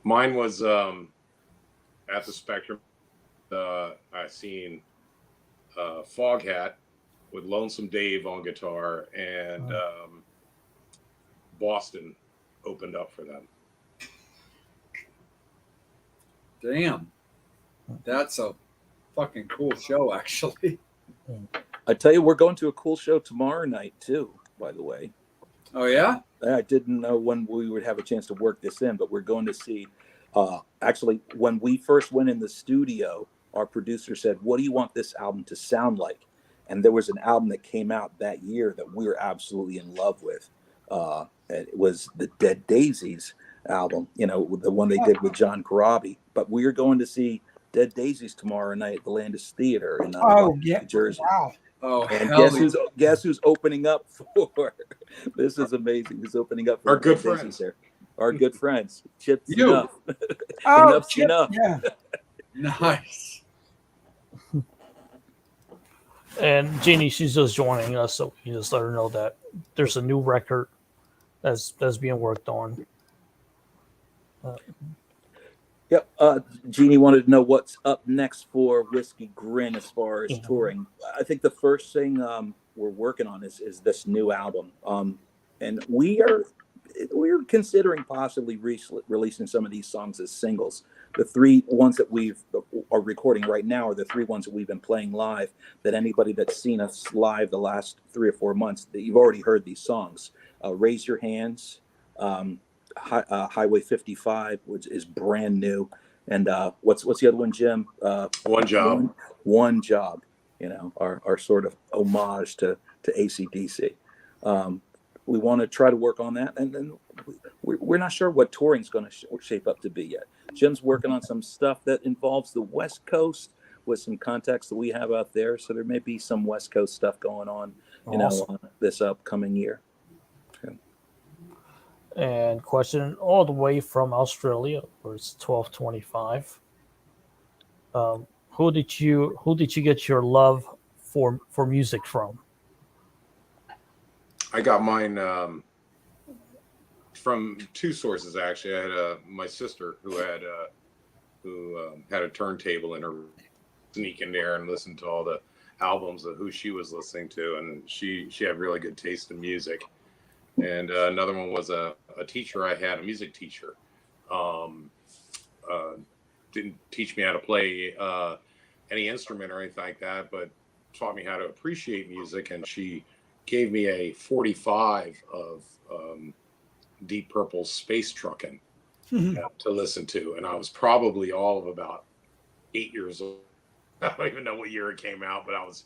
Mine was at the Spectrum. I seen Foghat with Lonesome Dave on guitar, and Boston opened up for them. Damn. That's a fucking cool show, actually. I tell you, we're going to a cool show tomorrow night, too, by the way. Oh, yeah? I didn't know when we would have a chance to work this in, but we're going to see. Actually, when we first went in the studio, our producer said, what do you want this album to sound like? And there was an album that came out that year that we were absolutely in love with. It was the Dead Daisies album, the one they did with John Corabi. But we are going to see Dead Daisies tomorrow night at the Landis Theater in New Jersey. Wow. Oh, and guess who's opening up for? This is amazing. Who's opening up for our good friends there? Our good friends. Chip's you. Enough. Oh, Enough's Chip, enough. Yeah. Nice. And Jeannie, she's just joining us, so we just let her know that there's a new record that's being worked on. Yep. Jeannie wanted to know what's up next for Whiskey Grin as far as touring. I think the first thing we're working on is this new album, and we're considering possibly releasing some of these songs as singles. the 3 ones that we've are recording right now are the 3 ones that we've been playing live. That anybody that's seen us live the last 3 or 4 months, that you've already heard these songs. Raise Your Hands, Highway 55, which is brand new, and what's the other one, Jim? One Job. One Job. You know, our sort of homage to AC/DC. We want to try to work on that, and then we're not sure what touring's going to shape up to be yet. Jim's working on some stuff that involves the West Coast with some contacts that we have out there, so there may be some West Coast stuff going on, this upcoming year. Okay. And question all the way from Australia, where it's 12:25. Who did you get your love for music from? I got mine from 2 sources actually. I had my sister who had a turntable in her, sneak in there and listen to all the albums of who she was listening to, and she had really good taste in music. And another one was a teacher I had, a music teacher. Didn't teach me how to play any instrument or anything like that, but taught me how to appreciate music, and she gave me a 45 of Deep Purple's Space Truckin' to listen to, and I was probably all of about 8 years old. I don't even know what year it came out, but I was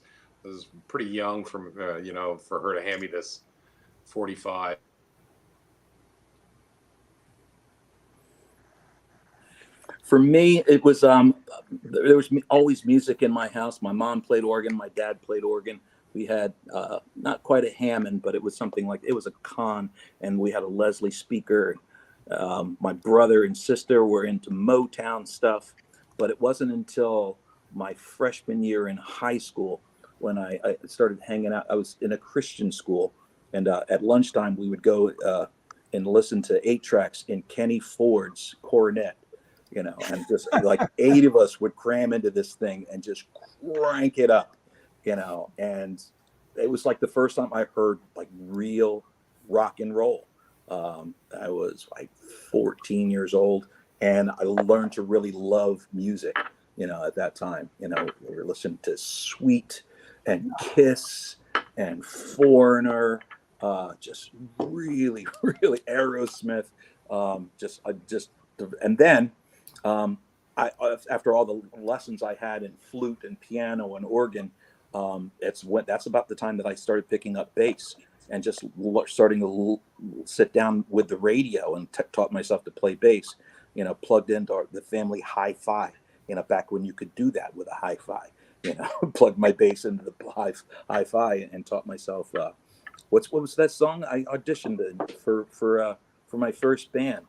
pretty young for her to hand me this 45. For me, it was there was always music in my house. My mom played organ, my dad played organ. We had not quite a Hammond, but it was something like, it was a Con, and we had a Leslie speaker. My brother and sister were into Motown stuff, but it wasn't until my freshman year in high school when I started hanging out. I was in a Christian school, and at lunchtime we would go and listen to 8-tracks in Kenny Ford's cornet. And just like 8 of us would cram into this thing and just crank it up, and it was like the first time I heard like real rock and roll. I was like 14 years old, and I learned to really love music, at that time. We were listening to Sweet and Kiss and Foreigner, just really, really Aerosmith, and then after all the lessons I had in flute and piano and organ, that's about the time that I started picking up bass and just starting to sit down with the radio and taught myself to play bass, plugged into the family hi-fi, back when you could do that with a hi-fi, plugged my bass into the hi-fi and taught myself, what was that song I auditioned for my first band,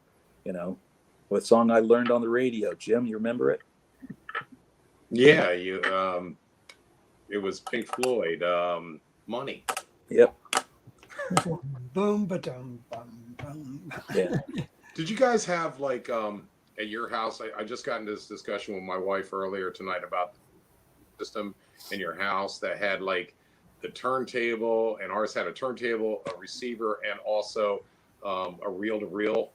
what song I learned on the radio. Jim, you remember it? Yeah, it was Pink Floyd, Money. Yep. Boom, ba-dum, bum, bum. Yeah. Did you guys have like at your house? I just got into this discussion with my wife earlier tonight about the system in your house that had like the turntable, and ours had a turntable, a receiver, and also a reel-to-reel.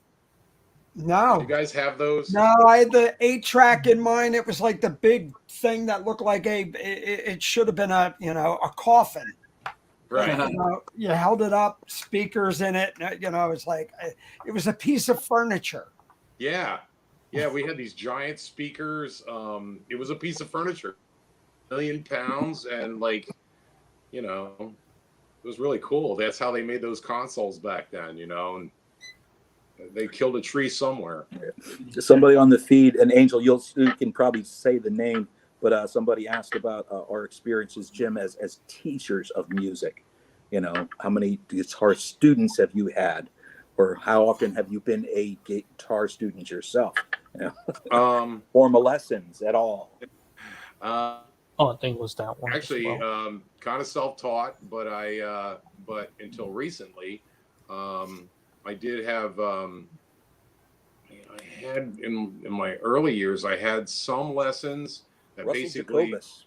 No. Did you guys have those? No, I had the 8-track in mine. It was like the big thing that looked like it should have been a coffin. Right. You held it up, speakers in it. It's like it was a piece of furniture. Yeah, we had these giant speakers. It was a piece of furniture, 1 million pounds, and it was really cool. That's how they made those consoles back then, and they killed a tree somewhere. Somebody on the feed, and Angel, you can probably say the name, but somebody asked about our experiences, Jim, as teachers of music. How many guitar students have you had, or how often have you been a guitar student yourself? Formal lessons at all? I think it was that one. Actually, kind of self-taught, but until recently, I did have. I had in my early years, I had some lessons that Russell basically. Jacobus.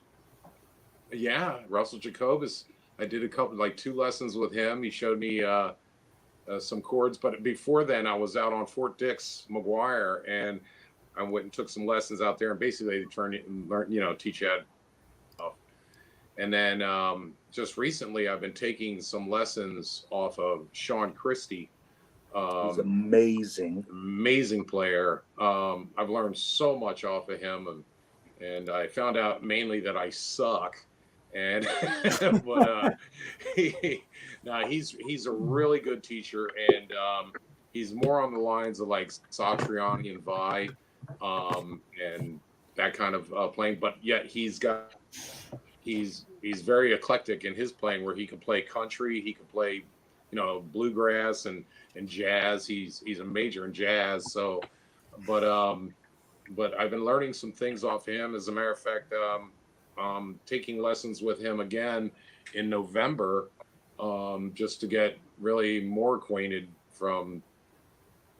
Yeah, Russell Jacobus. I did a couple, like 2 lessons with him. He showed me some chords, but before then, I was out on Fort Dix, McGuire, and I went and took some lessons out there, and basically they turn it and learn, teach you how. And then just recently, I've been taking some lessons off of Sean Christie. He's amazing. Amazing player. I've learned so much off of him, and I found out mainly that I suck. And but he's a really good teacher, and he's more on the lines of like Satriani and Vi, and that kind of playing. But yet he's very eclectic in his playing, where he can play country, he can play, bluegrass and jazz. He's a major in jazz. So, but I've been learning some things off him. As a matter of fact, taking lessons with him again in November, just to get really more acquainted from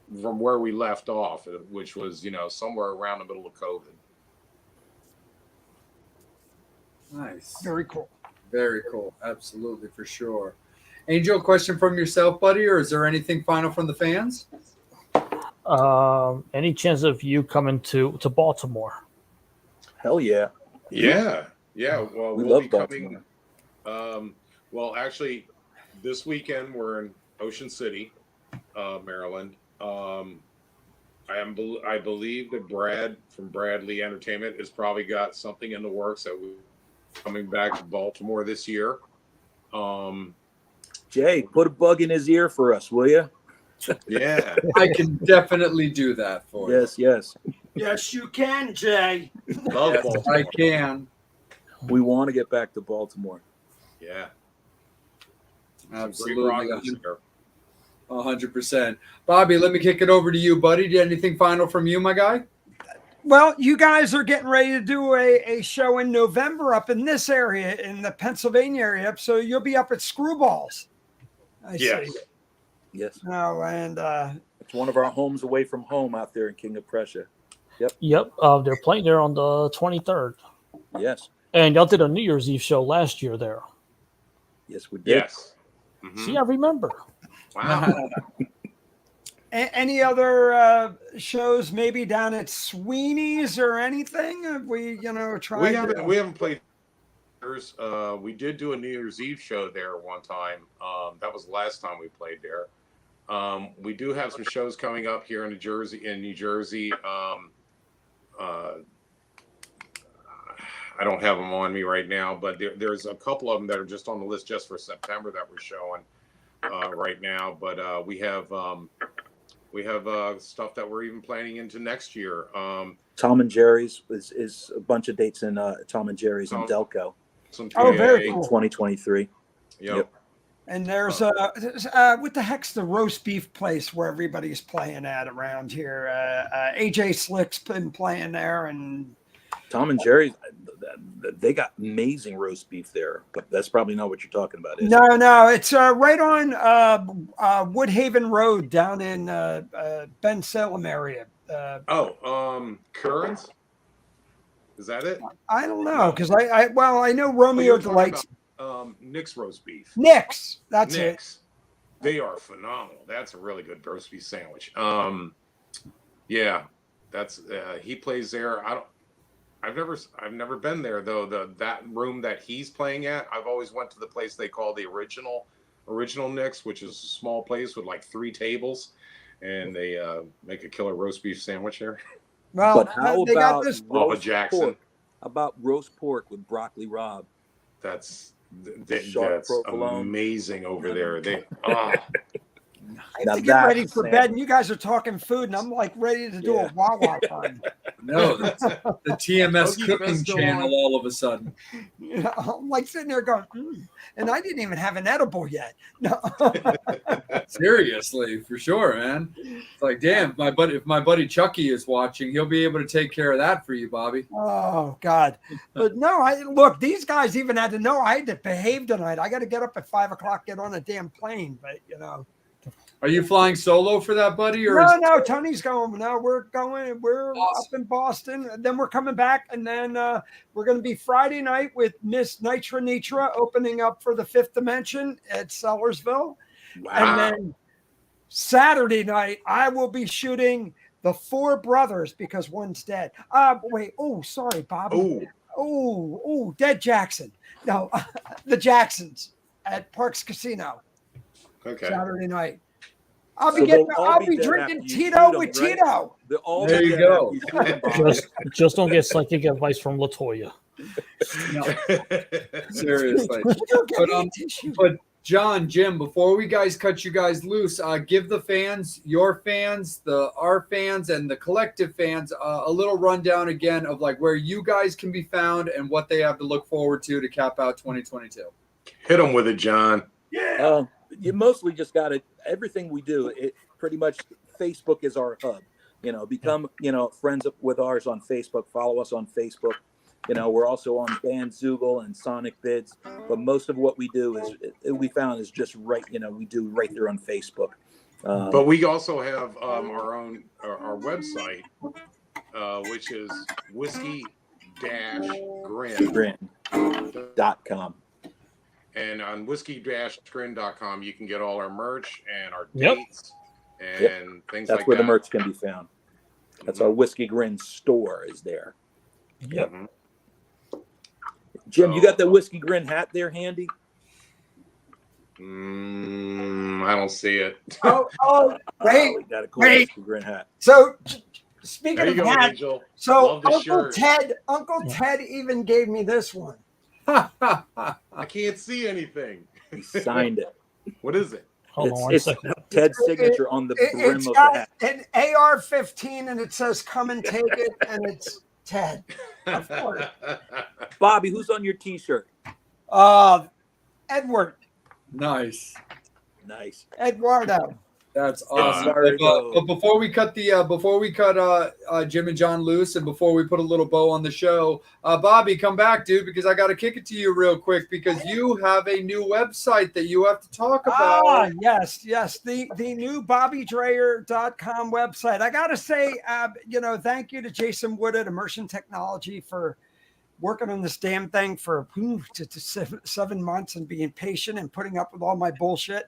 where we left off, which was, somewhere around the middle of COVID. Nice. Very cool. Very cool. Absolutely, for sure. Angel, question from yourself, buddy, or is there anything final from the fans? Any chance of you coming to Baltimore? Hell yeah. Yeah. Well, we we'll love be Baltimore. coming. Well, actually, this weekend we're in Ocean City, Maryland. I believe that Brad from Bradley Entertainment has probably got something in the works that we're coming back to Baltimore this year. Jay, put a bug in his ear for us, will you? Yeah. I can definitely do that for you. Yes. Yes, you can, Jay. Love Yes, Baltimore. I can. We want to get back to Baltimore. Yeah. Absolutely. Great rockers there. 100%. Bobby, let me kick it over to you, buddy. Do you have anything final from you, my guy? Well, you guys are getting ready to do a show in November up in this area, in the Pennsylvania area. So you'll be up at Screwballs. I Yes. see. Yes. Oh, and It's one of our homes away from home out there in King of Prussia. Yep. They're playing there on the 23rd. Yes. And y'all did a New Year's Eve show last year there. Yes, we did. Yes. Mhm. See, I remember. Wow. any other shows maybe down at Sweeney's or anything? Have we, tried? We haven't played. We did do a New Year's Eve show there one time. That was the last time we played there. We do have some shows coming up here in New Jersey. I don't have them on me right now, but there's a couple of them that are just on the list just for September that we're showing right now. But we have stuff that we're even planning into next year. Tom and Jerry's is a bunch of dates in Tom and Jerry's in Delco. Very cool. 2023. Yep. And there's what the heck's the roast beef place where everybody's playing at around here? AJ Slick's been playing there, and Tom and Jerry's, they got amazing roast beef there, but that's probably not what you're talking about, is it? No, it's right on Woodhaven Road down in Ben Salem area. Currents? Is that it? I don't know, because I know Romeo Delights. Nick's roast beef. Nick's, that's Nick's. They are phenomenal. That's a really good roast beef sandwich. Yeah, that's he plays there. I've never been there though. That room that he's playing at, I've always went to the place they call the original Nick's, which is a small place with like 3 tables, and they make a killer roast beef sandwich there. Well, but how they about got this Bubba Jackson? Pork? How about roast pork with broccoli rabe? That's provolone. amazing over there. I have to get ready for bed, and you guys are talking food, and I'm like ready to do a Wawa fun. No, that's the TMS cooking channel all of a sudden. I'm like sitting there going, and I didn't even have an edible yet. No. Seriously, for sure, man. It's like, damn, if my buddy Chucky is watching, he'll be able to take care of that for you, Bobby. Oh God! But no, look. These guys even had to know I had to behave tonight. I got to get up at 5 o'clock, get on a damn plane. But Are you flying solo for that, buddy? Or no, Tony's going. No, we're going. We're awesome. Up in Boston. And then we're coming back, and then we're going to be Friday night with Miss Nitra opening up for the Fifth Dimension at Sellersville. Wow. And then Saturday night, I will be shooting the four brothers because one's dead. Wait. Oh, sorry, Bobby. Oh, Dead Jackson. No, the Jacksons at Parks Casino. Okay. Saturday night. I'll So be drinking Tito with Tito. There you go. Just don't get psychic advice from LaToya. No. Seriously. But John, Jim, before we guys cut you guys loose, give the fans, your fans, our fans, and the collective fans a little rundown again of like where you guys can be found and what they have to look forward to cap out 2022. Hit them with it, John. Yeah. You mostly just got it. Everything we do, it pretty much Facebook is our hub. Become friends with ours on Facebook. Follow us on Facebook. We're also on Bandzoogle and Sonic Bids, but most of what we do we found is just right. We do right there on Facebook. But we also have our own our website, which is whiskey-grin.com. And on whiskey-grin.com, you can get all our merch and our dates and things like that. That's where the merch can be found. That's our Whiskey Grin store is there. Yep. Mm-hmm. Jim, you got the Whiskey Grin hat there handy? I don't see it. Wait. We got a cool Whiskey Grin hat. So speaking of hats, Angel. So Uncle Ted even gave me this one. I can't see anything. He signed it. What is it? It's Ted's signature on the brim of the hat. An AR-15 and it says "Come and take it," and it's Ted. Of course. Bobby, who's on your T-shirt? Edward. Nice. Eduardo. That's awesome. But before we cut Jim and John loose, and before we put a little bow on the show, Bobby, come back, dude, because I got to kick it to you real quick because you have a new website that you have to talk about. Yes, the new BobbyDreyer.com website. I got to say, thank you to Jason Wood at Immersion Technology for working on this damn thing for 7 months and being patient and putting up with all my bullshit.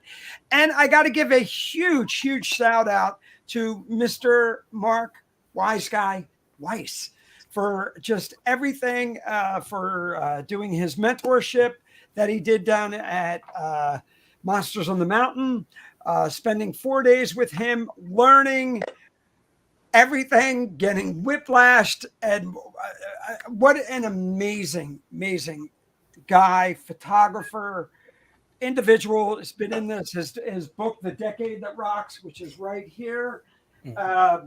And I got to give a huge shout out to Mr. Mark Wise Weiss for just everything, for doing his mentorship that he did down at Monsters on the Mountain, spending 4 days with him, learning everything, getting whiplashed, and what an amazing guy, photographer, individual. Has been in this. His book, The Decade That Rocks, which is right here. I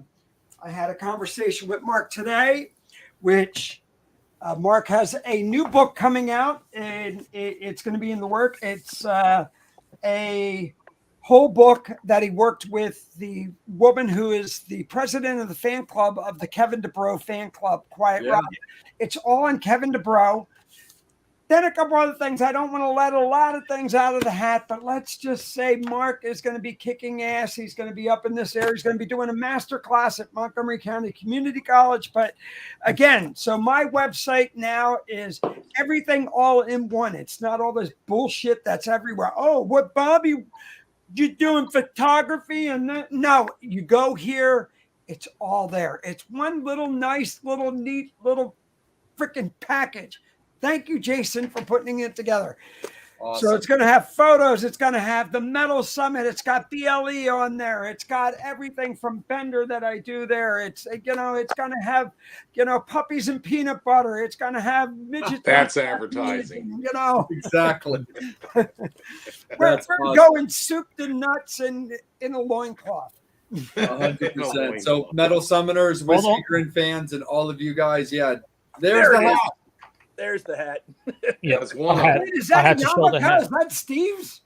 had a conversation with Mark today, which Mark has a new book coming out, and it's going to be in the work. It's a whole book that he worked with the woman who is the president of the fan club of the Kevin DeBro fan club, Quiet Riot. It's all on Kevin DeBro. Then a couple other things. I don't want to let a lot of things out of the hat, but let's just say Mark is going to be kicking ass. He's going to be up in this area. He's going to be doing a master class at Montgomery County Community College. But again, so my website now is everything all in one. It's not all this bullshit that's everywhere. Oh, what Bobby... You doing photography and that? No, you go here, it's all there. It's one little nice, little neat, little freaking package. Thank you, Jason, for putting it together. Awesome. So it's going to have photos. It's going to have the Metal Summit. It's got BLE on there. It's got everything from Bender that I do there. It's it's going to have puppies and peanut butter. It's going to have midgets. That's advertising. Exactly. we're going soup to nuts in a loincloth. 100%. So Metal Summoners, Whiskey Grin fans, and all of you guys, there's the hat. There's the hat. Yeah, that's one. Is that Yamaka? Is that Steve's?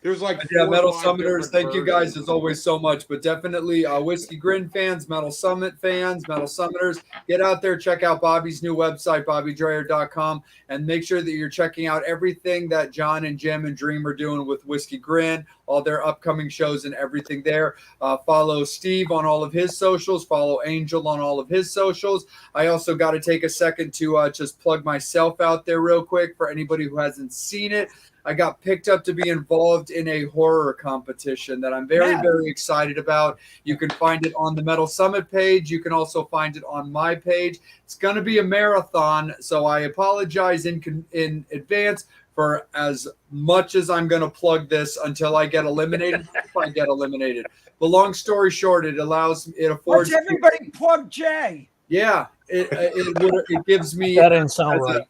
There's like Metal Summoners. Thank you guys as always so much. But definitely Whiskey Grin fans, Metal Summit fans, Metal Summoners, get out there, check out Bobby's new website, BobbyDreyer.com, and make sure that you're checking out everything that John and Jim and Dream are doing with Whiskey Grin, all their upcoming shows and everything there. Follow Steve on all of his socials. Follow Angel on all of his socials. I also got to take a second to just plug myself out there real quick for anybody who hasn't seen it. I got picked up to be involved in a horror competition that I'm very, very excited about. You can find it on the Metal Summit page. You can also find it on my page. It's going to be a marathon, so I apologize in advance for as much as I'm going to plug this until I get eliminated, if I get eliminated. But long story short, it affords. Let's everybody plug Jay. Yeah, it gives me that didn't sound right.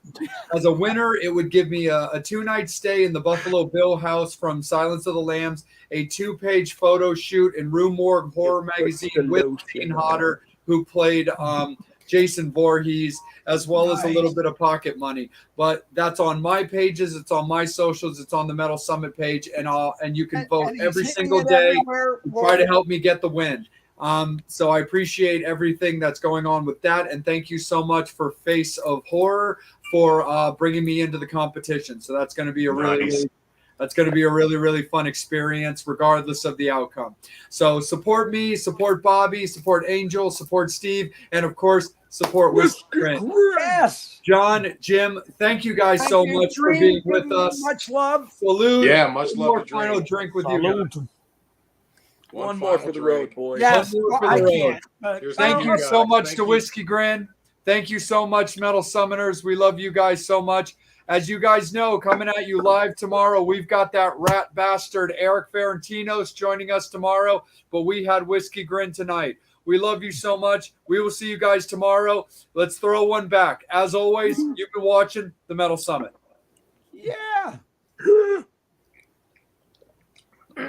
As a winner, it would give me a 2-night stay in the Buffalo Bill house from Silence of the Lambs, a 2-page photo shoot in Rue Morgue Horror Magazine with Gene Hodder, who played Jason Voorhees, as well as a little bit of pocket money. But that's on my pages, it's on my socials, it's on the Metal Summit page, and you can vote every single day and try to help me get the win. So I appreciate everything that's going on with that, and thank you so much for Face of Horror for bringing me into the competition. So that's going to be a really fun experience, regardless of the outcome. So support me, support Bobby, support Angel, support Steve, and of course support Whiskey Grin. Yes, John, Jim, thank you guys so much for being with us. Much love. Salute. Yeah, much love. More final drink with you guys. One more for the road, boys. Yes, I can't. Thank you so much to Whiskey Grin. Thank you so much, Metal Summoners. We love you guys so much. As you guys know, coming at you live tomorrow, we've got that rat bastard Eric Ferentinos joining us tomorrow, but we had Whiskey Grin tonight. We love you so much. We will see you guys tomorrow. Let's throw one back. As always, you've been watching the Metal Summit. Yeah.